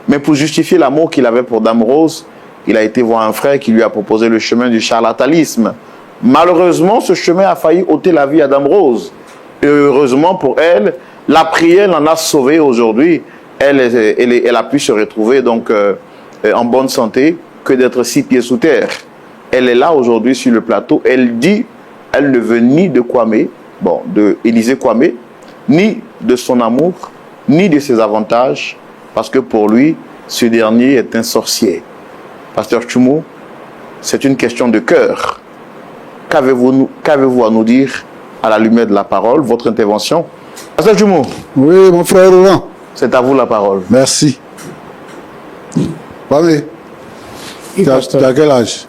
Mais pour justifier l'amour qu'il avait pour Dame Rose, il a été voir un frère qui lui a proposé le chemin du charlatanisme. Malheureusement, ce chemin a failli ôter la vie à Dame Rose. Et heureusement pour elle, la prière l'en a sauvée aujourd'hui. Elle a pu se retrouver donc en bonne santé que d'être 6 pieds sous terre. Elle est là aujourd'hui sur le plateau. Elle dit, elle ne veut ni de Kwame, de Élisée Kwame, ni de son amour, ni de ses avantages, parce que pour lui, ce dernier est un sorcier. Pasteur Tchoumou, c'est une question de cœur. Qu'avez-vous à nous dire à la lumière de la parole, votre intervention? Pasteur Tchoumou. Oui, mon frère Roland. C'est à vous la parole. Merci. Kwame, tu as quel âge?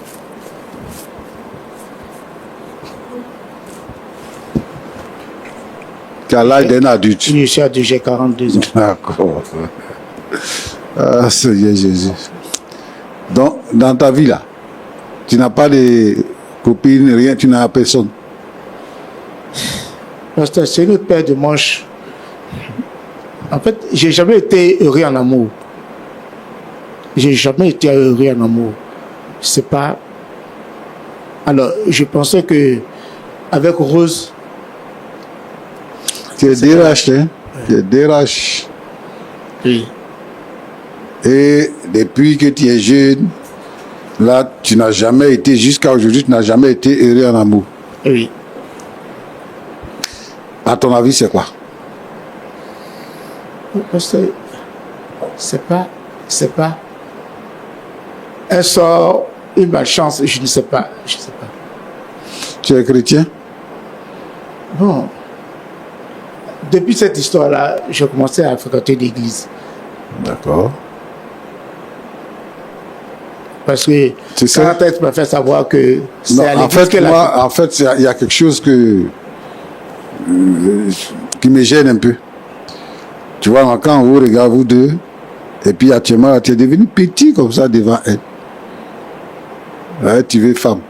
Tu as l'âge d'un adulte. Je suis adulte, j'ai 42 ans. D'accord. Ah, Seigneur Jésus. Donc, dans ta vie là, tu n'as pas de copine, rien, tu n'as personne. Pasteur, c'est une autre paire de manches. En fait, j'ai jamais été heureux en amour. J'ai jamais été heureux en amour. C'est pas. Alors, je pensais que avec Rose. Tu es DRH, hein? Tu es DRH. Oui. Et depuis que tu es jeune, là, tu n'as jamais été, jusqu'à aujourd'hui, tu n'as jamais été heureux en amour. Oui. À ton avis, c'est quoi? Parce que c'est pas. Elle sort une malchance, je ne sais pas. Je ne sais pas. Tu es chrétien? Bon. Depuis cette histoire-là, j'ai commencé à fréquenter l'église. D'accord. Parce que C'est ça. quand elle m'a fait savoir que c'est Non, à en l'église fait, qu'elle a... moi, en fait, il y a quelque chose qui me gêne un peu. Tu vois, quand on vous regarde, vous deux, et puis actuellement, tu es devenu petit comme ça devant elle. Ouais, tu veux femme.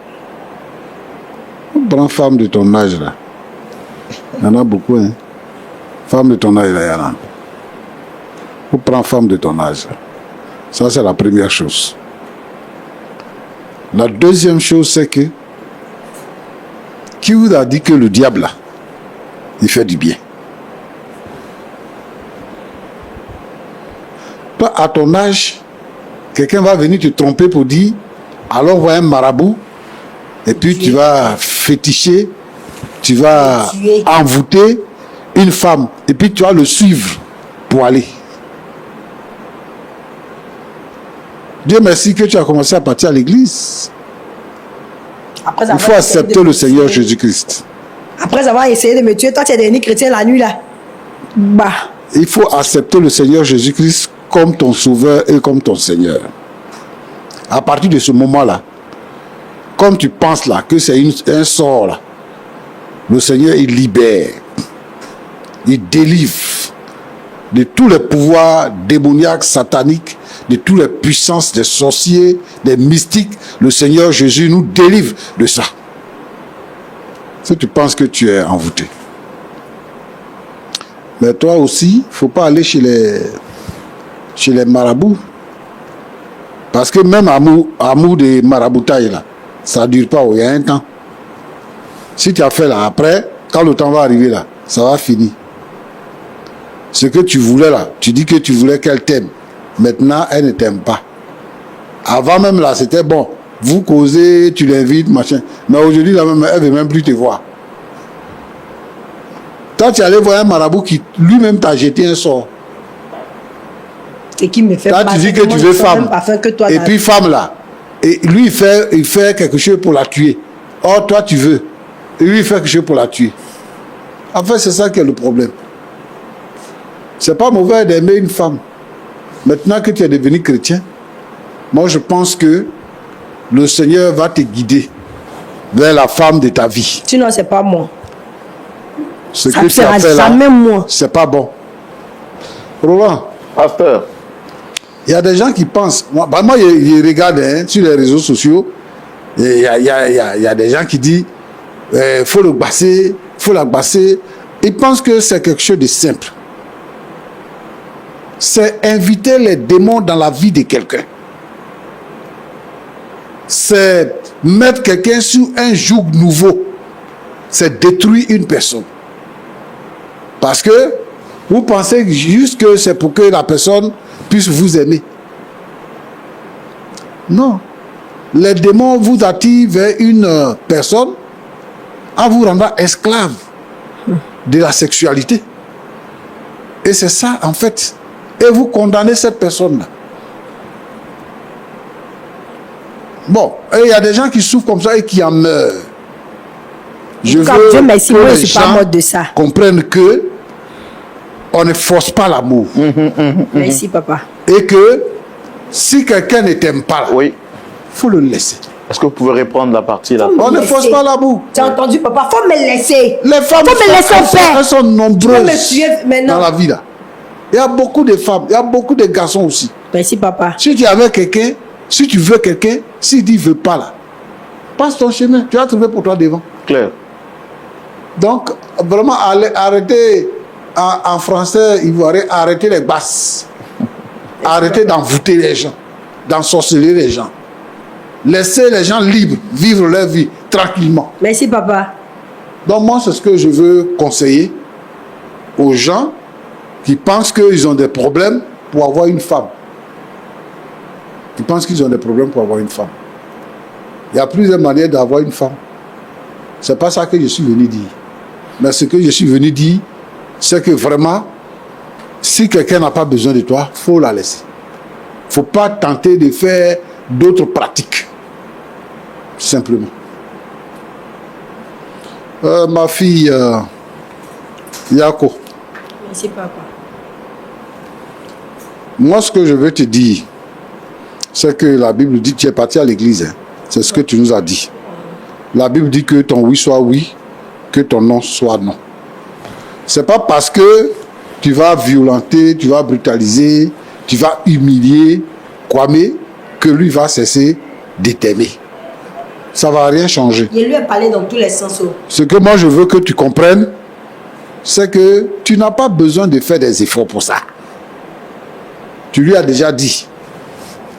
Prends femme de ton âge, là. Il y en a beaucoup, hein. Femme de ton âge, là, il y en a. Ou prends femme de ton âge. Ça, c'est la première chose. La deuxième chose, c'est que qui vous a dit que le diable, là, il fait du bien? Toi, à ton âge, quelqu'un va venir te tromper pour dire, alors voilà un marabout, et puis tu vas féticher, tu vas envoûter une femme, et puis tu vas le suivre pour aller. Dieu merci que tu as commencé à partir à l'église. Il faut accepter le Seigneur Jésus-Christ. Après avoir essayé de me tuer, toi tu es devenu chrétien la nuit là. Bah. Il faut accepter le Seigneur Jésus-Christ comme ton sauveur et comme ton Seigneur. À partir de ce moment-là, comme tu penses là que c'est un sort là, le Seigneur il libère, il délivre de tous les pouvoirs démoniaques, sataniques, de toutes les puissances des sorciers, des mystiques. Le Seigneur Jésus nous délivre de ça. Si tu penses que tu es envoûté. Mais toi aussi, il ne faut pas aller chez les marabouts. Parce que même amour de maraboutaille, là, ça ne dure pas, il y a un temps. Si tu as fait là, après, quand le temps va arriver là, ça va finir. Ce que tu voulais là, tu dis que tu voulais qu'elle t'aime. Maintenant, elle ne t'aime pas. Avant même là, c'était bon. Vous causez, tu l'invites, machin. Mais aujourd'hui, là même, elle ne veut même plus te voir. Toi, tu allais voir un marabout qui lui-même t'a jeté un sort. Et qui me fait Là, tu dis que tu veux femme. Et puis femme là. Et lui, il fait quelque chose pour la tuer. Or, toi, tu veux. Et lui, il fait quelque chose pour la tuer. En fait, c'est ça qui est le problème. C'est pas mauvais d'aimer une femme. Maintenant que tu es devenu chrétien, moi, je pense que le Seigneur va te guider vers la femme de ta vie. Sinon, c'est pas moi. Ce que tu as fait là, même moi. c'est pas bon. Roland. Pasteur. Il y a des gens qui pensent, moi je regarde sur les réseaux sociaux, il y a des gens qui disent, faut le basser, faut la basser. Ils pensent que c'est quelque chose de simple. C'est inviter les démons dans la vie de quelqu'un. C'est mettre quelqu'un sur un joug nouveau. C'est détruire une personne. Parce que vous pensez juste que c'est pour que la personne puisse vous aimer. Non. Les démons vous attirent vers une personne en vous rendant esclave de la sexualité. Et c'est ça, en fait. Et vous condamnez cette personne-là. Bon, il y a des gens qui souffrent comme ça et qui en meurent. Je veux que les gens comprennent que on ne force pas l'amour. Merci, papa. Et que si quelqu'un ne t'aime pas, là, oui, faut le laisser. Est-ce que vous pouvez reprendre la partie là? On ne force pas l'amour. Tu as entendu, papa? Faut me laisser. Les femmes, faut me laisser faire. Elles sont nombreuses dans la vie là. Il y a beaucoup de femmes, il y a beaucoup de garçons aussi. Merci, papa. Si tu es avec quelqu'un, si tu veux quelqu'un, s'il dit veut pas là, passe ton chemin, tu vas trouver pour toi devant. Claire. Donc, vraiment, arrêtez, en français, il faut arrêter les basses. Arrêtez d'envoûter les gens, d'ensorceler les gens. Laissez les gens libres, vivre leur vie tranquillement. Merci, papa. Donc, moi, c'est ce que je veux conseiller aux gens qui pensent qu'ils ont des problèmes pour avoir une femme. Ils pensent qu'ils ont des problèmes pour avoir une femme. Il y a plusieurs manières d'avoir une femme. Ce n'est pas ça que je suis venu dire. Mais ce que je suis venu dire, c'est que vraiment, si quelqu'un n'a pas besoin de toi, il faut la laisser. Il ne faut pas tenter de faire d'autres pratiques. Simplement. Ma fille, Yako, Merci, papa. moi ce que je veux te dire, c'est que la Bible dit que tu es parti à l'église. Hein. C'est ce que tu nous as dit. La Bible dit que ton oui soit oui, que ton non soit non. C'est pas parce que tu vas violenter, tu vas brutaliser, tu vas humilier Kwame que lui va cesser de t'aimer. Ça va rien changer. Il lui a parlé dans tous les sens. Ce que moi je veux que tu comprennes, c'est que tu n'as pas besoin de faire des efforts pour ça. Tu lui as déjà dit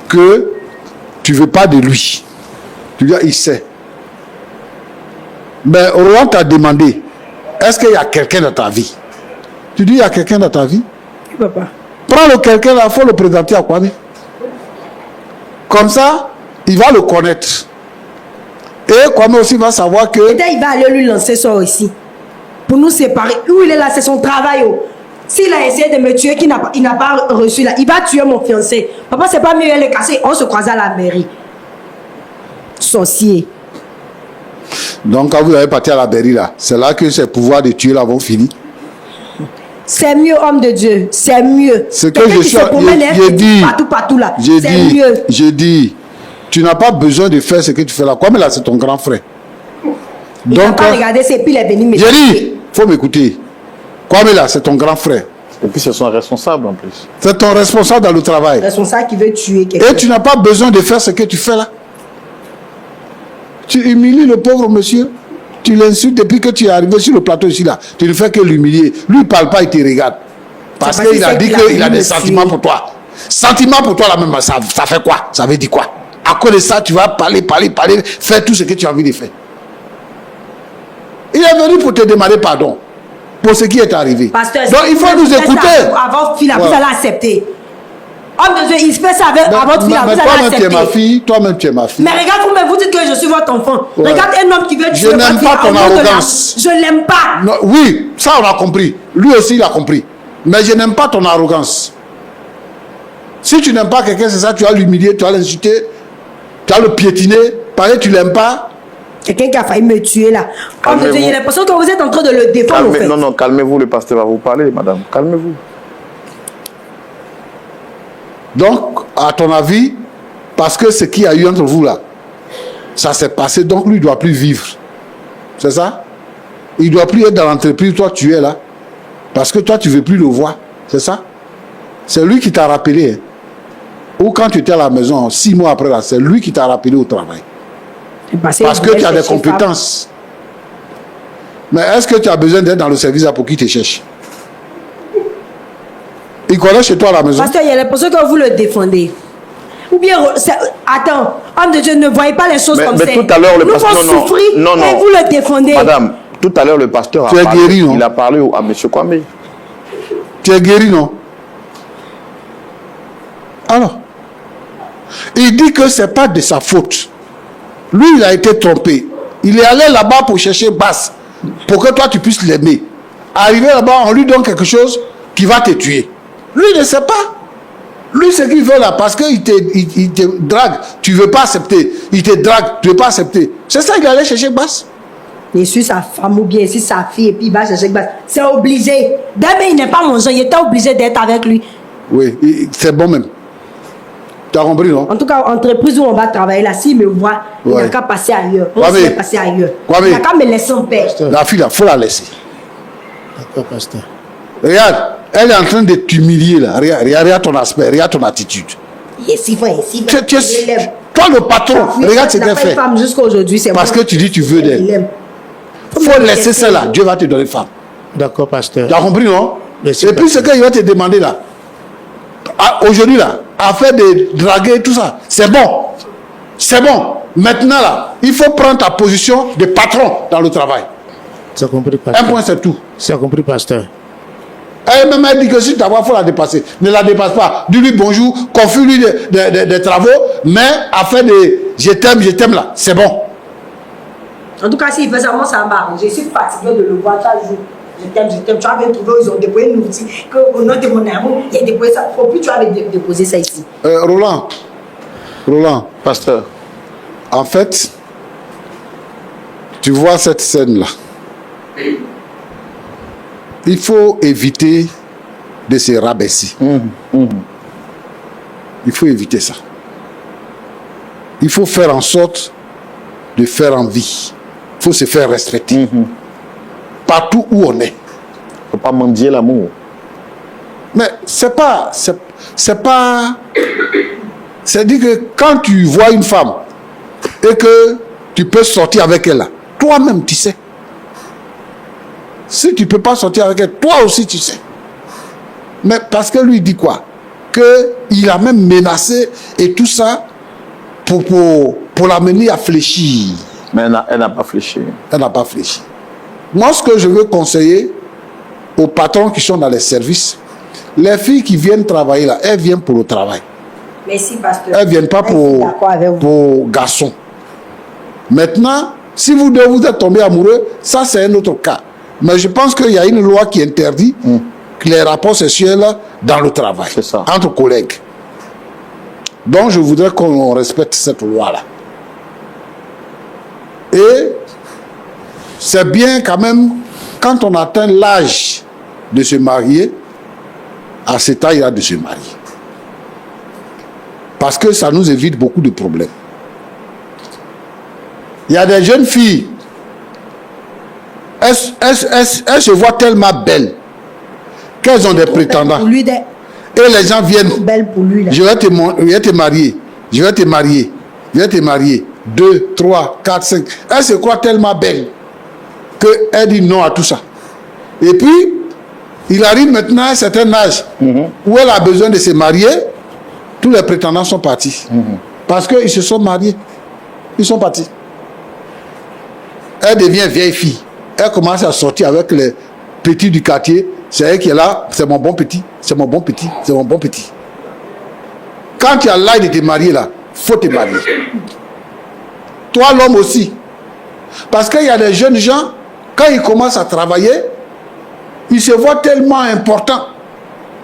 que tu ne veux pas de lui. Tu lui as dit, il sait. Mais Roland t'a demandé, est-ce qu'il y a quelqu'un dans ta vie? Tu dis, il y a quelqu'un dans ta vie? Oui, papa. Prends le quelqu'un là, il faut le présenter à Kwame. Comme ça, il va le connaître. Et Kwame aussi va savoir que... Peut-être il va aller lui lancer ça aussi. Pour nous séparer. Où il est là, c'est son travail. S'il a essayé de me tuer, il n'a pas reçu là, il va tuer mon fiancé. Papa, c'est pas mieux aller casser. On se croise à la mairie. Sorcier. Donc quand vous avez parti à la mairie là, c'est là que ces pouvoirs de tuer là vont finir. C'est mieux, homme de Dieu. C'est mieux. Ce que j'ai dit, partout là. C'est mieux. J'ai dit, tu n'as pas besoin de faire ce que tu fais là. Comme là, c'est ton grand frère. Il n'a pas regardé, c'est puis il est venu me j'ai dit, faut m'écouter. Comme là, c'est ton grand frère. Et puis c'est son responsable en plus. C'est ton responsable dans le travail. Responsable qui veut tuer quelqu'un. Et tu n'as pas besoin de faire ce que tu fais là. Tu humilies le pauvre monsieur. Tu l'insultes depuis que tu es arrivé sur le plateau ici là. Tu ne fais que l'humilier. Lui, il ne parle pas, il te regarde. Parce qu'il a dit qu'il a des sentiments pour toi. Sentiments pour toi là même, ça fait quoi? Ça veut dire quoi? À cause de ça, tu vas parler, faire tout ce que tu as envie de faire. Il est venu pour te demander pardon pour ce qui est arrivé. Pasteur, donc il faut nous écouter. Avant fille, vous allez accepter. Homme de Dieu, il fait ça avec votre fille, vous allez accepter. Toi-même tu es ma fille. Mais regarde, vous me dites que je suis votre enfant. Ouais. Regarde un homme qui veut tuer votre fille. Je n'aime pas ton arrogance. Je l'aime pas. Non, oui, ça on a compris. Lui aussi il a compris. Mais je n'aime pas ton arrogance. Si tu n'aimes pas quelqu'un, c'est ça, tu vas l'humilier, tu vas l'insulter, tu vas le piétiner, parce que tu l'aimes pas. Quelqu'un qui a failli me tuer là. Homme de Dieu, j'ai l'impression que vous êtes en train de le défendre. Non, calmez-vous, le pasteur va vous parler, madame. Calmez-vous. Donc, à ton avis, parce que ce qu'il y a eu entre vous là, ça s'est passé, donc lui ne doit plus vivre. C'est ça? Il ne doit plus être dans l'entreprise, toi tu es là. Parce que toi tu ne veux plus le voir. C'est ça? C'est lui qui t'a rappelé. Hein. Ou quand tu étais à la maison, 6 mois après là, c'est lui qui t'a rappelé au travail. Parce que tu as des compétences. Mais est-ce que tu as besoin d'être dans le service là pour qu'il te cherche? Il connaît chez toi à la maison. Pasteur, il y a l'impression que vous le défendez. Ou bien, attends, homme de Dieu, ne voyez pas les choses comme ça. Mais tout à l'heure, le pasteur, non, et vous le défendez. Madame, tout à l'heure, le pasteur a parlé. Guéri, non? Il a parlé à M. Kwame. Tu es guéri, non? Alors, il dit que ce n'est pas de sa faute. Lui, il a été trompé. Il est allé là-bas pour chercher Basse, pour que toi, tu puisses l'aimer. Arrivé là-bas, on lui donne quelque chose qui va te tuer. Lui, il ne sait pas. Lui, ce qu'il veut là, parce qu'il te drague, tu ne veux pas accepter. Il te drague, tu ne veux pas accepter. C'est ça qu'il allait chercher Basse. Il suit sa femme ou bien si sa fille et puis il va chercher Basse. C'est obligé. D'abord, il n'est pas mon genre, il était obligé d'être avec lui. Oui, c'est bon même. Tu as compris, non? En tout cas, entreprise où on va travailler là, s'il me voit, il n'a qu'à passer ailleurs. On s'est passer ailleurs. Il n'a qu'à me laisser en paix. La fille, il faut la laisser. D'accord, pasteur. Regarde, elle est en train de t'humilier là. Regarde ton aspect, regarde ton attitude. Toi le patron, regarde ce qu'elle fait. Parce que tu dis tu veux d'elle. Il faut laisser celle-là. Dieu va te donner femme. D'accord, pasteur. Tu as compris, non? Merci, et puis ce qu'il va te demander là, aujourd'hui là, à faire des draguer tout ça, c'est bon. C'est bon. Maintenant là, il faut prendre ta position de patron dans le travail. C'est compris, pasteur. Un point, c'est tout. C'est compris, pasteur. Elle-même dit que si ta voix, il faut la dépasser. Ne la dépasse pas. Dis-lui bonjour, confie-lui des travaux, mais à faire des je t'aime là, c'est bon. En tout cas, s'il fait ça, moi ça m'arrange. Je suis fatigué de le voir chaque jour. Je t'aime. Tu as bien trouvé, ils ont déposé une outil qu'au nom de mon amour, il a déposé ça. Faut plus tu avais déposé ça ici. Roland, pasteur. En fait, Tu vois cette scène-là. Il faut éviter de se rabaisser. Il faut éviter ça. Il faut faire en sorte de faire envie. Il faut se faire respecter. Partout où on est. Il ne faut pas mendier l'amour. Mais c'est pas... C'est-à-dire que quand tu vois une femme et que tu peux sortir avec elle, toi-même tu sais. Si tu ne peux pas sortir avec elle, toi aussi tu sais. Mais parce que lui dit quoi? Qu'il a même menacé et tout ça pour l'amener à fléchir. Mais elle n'a pas fléchi. Elle n'a pas fléchi. Moi, ce que je veux conseiller aux patrons qui sont dans les services, les filles qui viennent travailler là, elles viennent pour le travail. Merci, pasteur. Elles ne viennent pas pour garçons. Maintenant, si vous deux vous êtes tombés amoureux, ça c'est un autre cas. Mais je pense qu'il y a une loi qui interdit que les rapports sexuels dans le travail, C'est ça. entre collègues. Donc je voudrais qu'on respecte cette loi-là. Et c'est bien quand même, quand on atteint l'âge de se marier, à cet âge-là de se marier. Parce que ça nous évite beaucoup de problèmes. Il y a des jeunes filles, elles se voient tellement belles qu'elles ont des prétendants. Pour lui, Et les gens viennent. belle pour lui, là. Je vais te marier. Je vais te marier. Je vais te marier. 2, 3, 4, 5. Elle se croit tellement belle qu'elle dit non à tout ça. Et puis, il arrive maintenant à un certain âge où elle a besoin de se marier. Tous les prétendants sont partis. Parce qu'ils se sont mariés. Ils sont partis. Elle devient vieille fille. Elle commence à sortir avec les petits du quartier. C'est elle qui est là. C'est mon bon petit. C'est mon bon petit. C'est mon bon petit. Quand tu as l'âge de te marier là, faut te marier. Toi l'homme aussi. Parce qu'il y a des jeunes gens, quand ils commencent à travailler, ils se voient tellement importants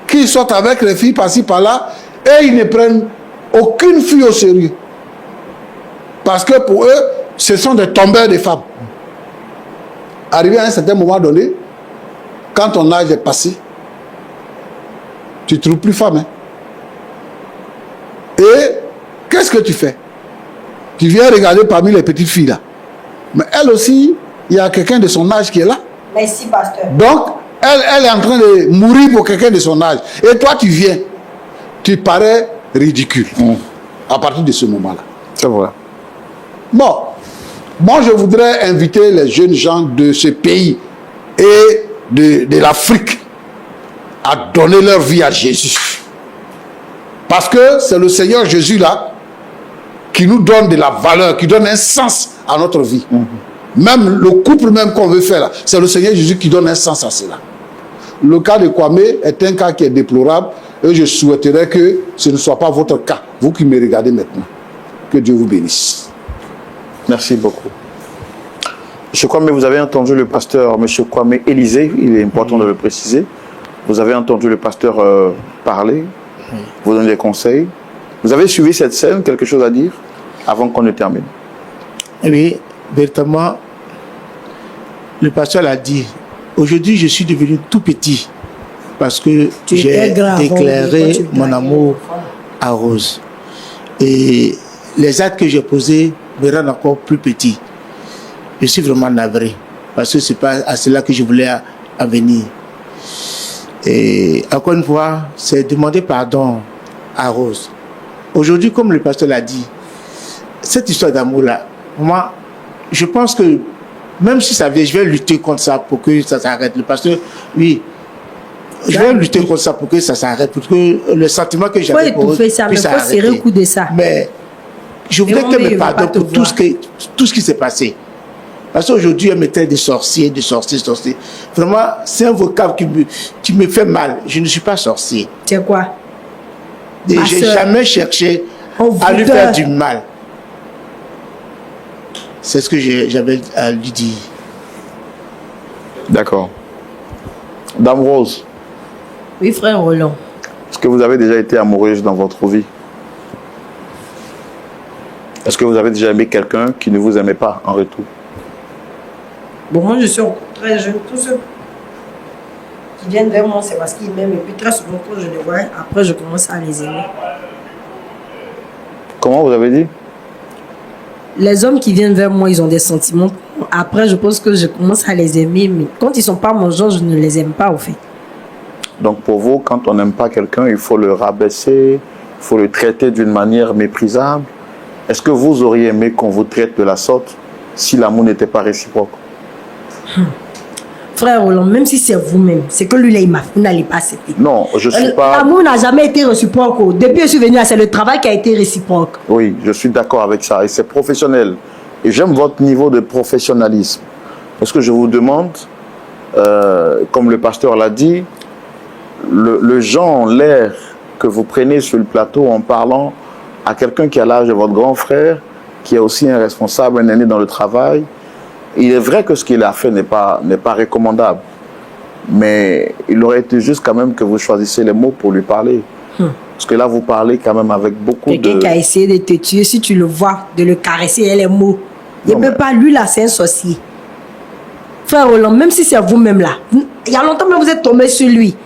qu'ils sortent avec les filles par-ci par-là et ils ne prennent aucune fille au sérieux. Parce que pour eux, ce sont des tombeurs de femmes. Arrivé à un certain moment donné, quand ton âge est passé, tu ne trouves plus femme. Hein? Et qu'est-ce que tu fais? Tu viens regarder parmi les petites filles là. Mais elle aussi, il y a quelqu'un de son âge qui est là. Merci, pasteur. Donc, elle est en train de mourir pour quelqu'un de son âge. Et toi, tu viens. Tu parais ridicule. À partir de ce moment-là. C'est vrai. Bon, moi je voudrais inviter les jeunes gens de ce pays et de l'Afrique à donner leur vie à Jésus. Parce que c'est le Seigneur Jésus là qui nous donne de la valeur, qui donne un sens à notre vie. Même le couple même qu'on veut faire là, c'est le Seigneur Jésus qui donne un sens à cela. Le cas de Kwame est un cas qui est déplorable et je souhaiterais que ce ne soit pas votre cas, vous qui me regardez maintenant. Que Dieu vous bénisse. Merci beaucoup. M. Kwame, vous avez entendu le pasteur, M. Kwame Élisée, il est important de le préciser. Vous avez entendu le pasteur parler, vous donner des conseils. Vous avez suivi cette scène, quelque chose à dire avant qu'on ne termine? Oui, véritablement, le pasteur l'a dit. Aujourd'hui, je suis devenu tout petit parce que j'ai déclaré mon amour à Rose. Et les actes que j'ai posés me rendent encore plus petit. Je suis vraiment navré parce que ce n'est pas à cela que je voulais en venir. Et encore une fois, c'est demander pardon à Rose. Aujourd'hui, comme le pasteur l'a dit, cette histoire d'amour-là, moi, je pense que même si ça vient, je vais lutter contre ça pour que ça s'arrête. Le pasteur, oui, je vais lutter contre ça pour que ça s'arrête, pour que le sentiment que j'avais pour eux puisse ça, mais il faut s'arrêter. serrer le coup de ça. Mais je voudrais qu'elle me pardonne pour tout ce qui s'est passé. Parce qu'aujourd'hui, elle me traite de sorcier. Vraiment, c'est un vocable qui me fait mal. Je ne suis pas sorcier. C'est quoi? Je n'ai jamais cherché à lui faire du mal. C'est ce que j'avais à lui dire. D'accord. Dame Rose. Oui, frère Roland. Est-ce que vous avez déjà été amoureuse dans votre vie? Est-ce que vous avez déjà aimé quelqu'un qui ne vous aimait pas en retour? Bon, moi, je suis encore très jeune. Tous ceux qui viennent vers moi, c'est parce qu'ils m'aiment. Et puis, très souvent, quand je les vois, après, je commence à les aimer. Comment vous avez dit? Les hommes qui viennent vers moi, ils ont des sentiments. Après, je pense que je commence à les aimer. Mais quand ils ne sont pas mon genre, je ne les aime pas, au fait. Donc pour vous, quand on n'aime pas quelqu'un, il faut le rabaisser, il faut le traiter d'une manière méprisable. Est-ce que vous auriez aimé qu'on vous traite de la sorte si l'amour n'était pas réciproque? Frère Roland, même si c'est vous-même, c'est que lui, là, vous n'allez pas accepter. Non, je ne suis pas... L'amour n'a jamais été réciproque. Depuis que je suis venu là, c'est le travail qui a été réciproque. Oui, je suis d'accord avec ça. Et c'est professionnel. Et j'aime votre niveau de professionnalisme. Parce que je vous demande, comme le pasteur l'a dit, le genre, l'air que vous prenez sur le plateau en parlant à quelqu'un qui a l'âge de votre grand frère, qui est aussi un responsable, un aîné dans le travail, il est vrai que ce qu'il a fait n'est pas recommandable. Mais il aurait été juste quand même que vous choisissiez les mots pour lui parler. Parce que là, vous parlez quand même avec beaucoup de... Quelqu'un qui a essayé de te tuer, si tu le vois, de le caresser, et les mots. Il ne peut pas, lui là, c'est un sorcier. Frère Roland, même si c'est vous-même là, il y a longtemps que vous êtes tombé sur lui.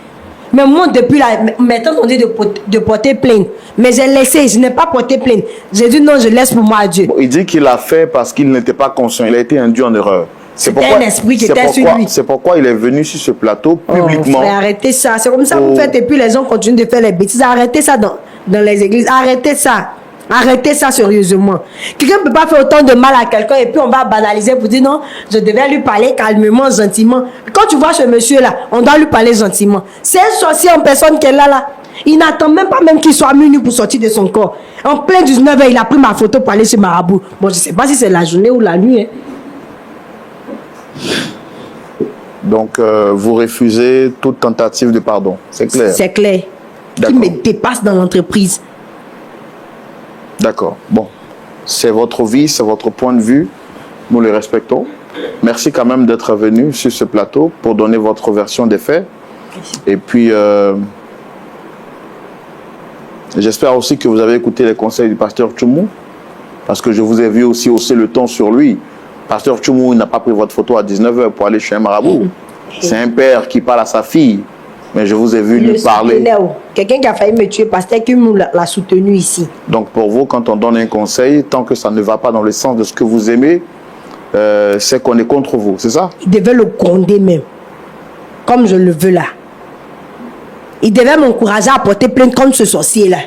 Mais moi, depuis là, maintenant, on dit de porter plainte. Mais j'ai laissé, je n'ai pas porté plainte. J'ai dit non, je laisse pour moi à Dieu. Bon, il dit qu'il a fait parce qu'il n'était pas conscient. Il a été induit en erreur. C'était un esprit qui était sur lui. C'est pourquoi il est venu sur ce plateau publiquement. Frère, arrêtez ça. C'est comme ça que vous faites et puis les gens continuent de faire les bêtises. Arrêtez ça dans les églises. Arrêtez ça. Arrêtez ça sérieusement. Quelqu'un ne peut pas faire autant de mal à quelqu'un et puis on va banaliser pour dire non, je devais lui parler calmement, gentiment. Quand tu vois ce monsieur-là, on doit lui parler gentiment. C'est un sorcier en personne qui est là. Il n'attend même pas qu'il soit minuit pour sortir de son corps. En plein 19h, il a pris ma photo pour aller chez Marabout. Bon, je ne sais pas si c'est la journée ou la nuit. Donc, vous refusez toute tentative de pardon. C'est clair? C'est clair. Qui me dépasse dans l'entreprise. D'accord. Bon, c'est votre vie, c'est votre point de vue. Nous le respectons. Merci quand même d'être venu sur ce plateau pour donner votre version des faits. Et puis, j'espère aussi que vous avez écouté les conseils du pasteur Tchoumou, parce que je vous ai vu aussi hausser le ton sur lui. Pasteur Tchoumou n'a pas pris votre photo à 19h pour aller chez un marabout. C'est un père qui parle à sa fille. Mais je vous ai vu lui parler. Quelqu'un qui a failli me tuer, pasteur Tchoumou l'a soutenu ici. Donc pour vous, quand on donne un conseil, tant que ça ne va pas dans le sens de ce que vous aimez, c'est qu'on est contre vous, c'est ça? Il devait le gronder même, comme je le veux là. Il devait m'encourager à porter plainte contre ce sorcier-là.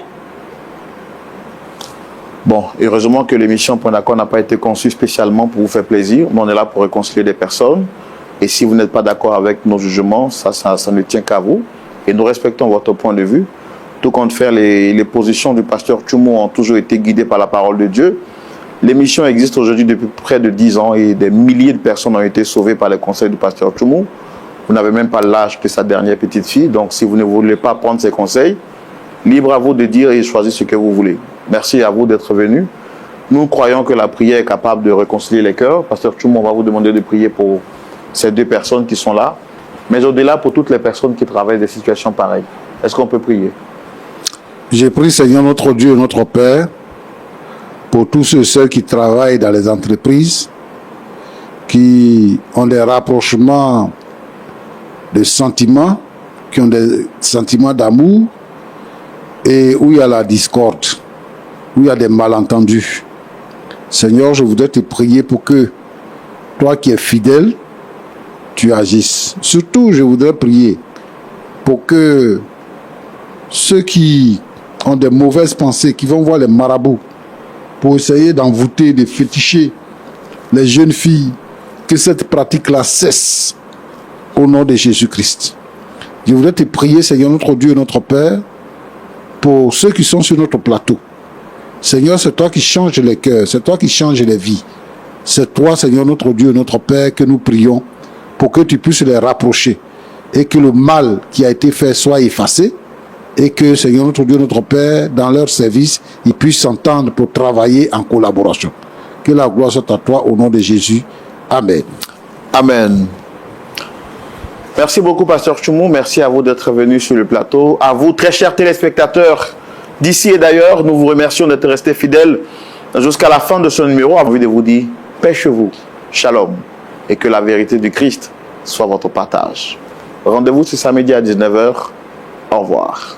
Bon, heureusement que l'émission Point d'accord n'a pas été conçue spécialement pour vous faire plaisir. Mais on est là pour réconcilier des personnes. Et si vous n'êtes pas d'accord avec nos jugements, ça ne tient qu'à vous. Et nous respectons votre point de vue. Tout compte faire, les positions du pasteur Tchoumou ont toujours été guidées par la parole de Dieu. L'émission existe aujourd'hui depuis près de 10 ans et des milliers de personnes ont été sauvées par les conseils du pasteur Tchoumou. Vous n'avez même pas l'âge que sa dernière petite fille. Donc si vous ne voulez pas prendre ses conseils, libre à vous de dire et choisir ce que vous voulez. Merci à vous d'être venus. Nous croyons que la prière est capable de réconcilier les cœurs. Pasteur Tchoumou, on va vous demander de prier pour ces deux personnes qui sont là. Mais au-delà, pour toutes les personnes qui travaillent des situations pareilles. Est-ce qu'on peut prier? J'ai prié, Seigneur, notre Dieu et notre Père, pour tous ceux qui travaillent dans les entreprises, qui ont des rapprochements de sentiments, qui ont des sentiments d'amour, et où il y a la discorde, où il y a des malentendus. Seigneur, je voudrais te prier pour que toi qui es fidèle, tu agisses. Surtout, je voudrais prier pour que ceux qui ont des mauvaises pensées, qui vont voir les marabouts, pour essayer d'envoûter, de féticher les jeunes filles, que cette pratique-là cesse au nom de Jésus-Christ. Je voudrais te prier, Seigneur, notre Dieu et notre Père, pour ceux qui sont sur notre plateau. Seigneur, c'est toi qui changes les cœurs, c'est toi qui changes les vies. C'est toi, Seigneur, notre Dieu et notre Père, que nous prions pour que tu puisses les rapprocher et que le mal qui a été fait soit effacé et que, Seigneur, notre Dieu, notre Père, dans leur service, ils puissent s'entendre pour travailler en collaboration. Que la gloire soit à toi au nom de Jésus. Amen. Amen. Merci beaucoup, pasteur Tchoumou. Merci à vous d'être venu sur le plateau. À vous, très chers téléspectateurs, d'ici et d'ailleurs, nous vous remercions d'être restés fidèles jusqu'à la fin de ce numéro. J'ai envie de vous dire, paix chez vous. Shalom. et que la vérité du Christ soit votre partage. Rendez-vous ce samedi à 19h. Au revoir.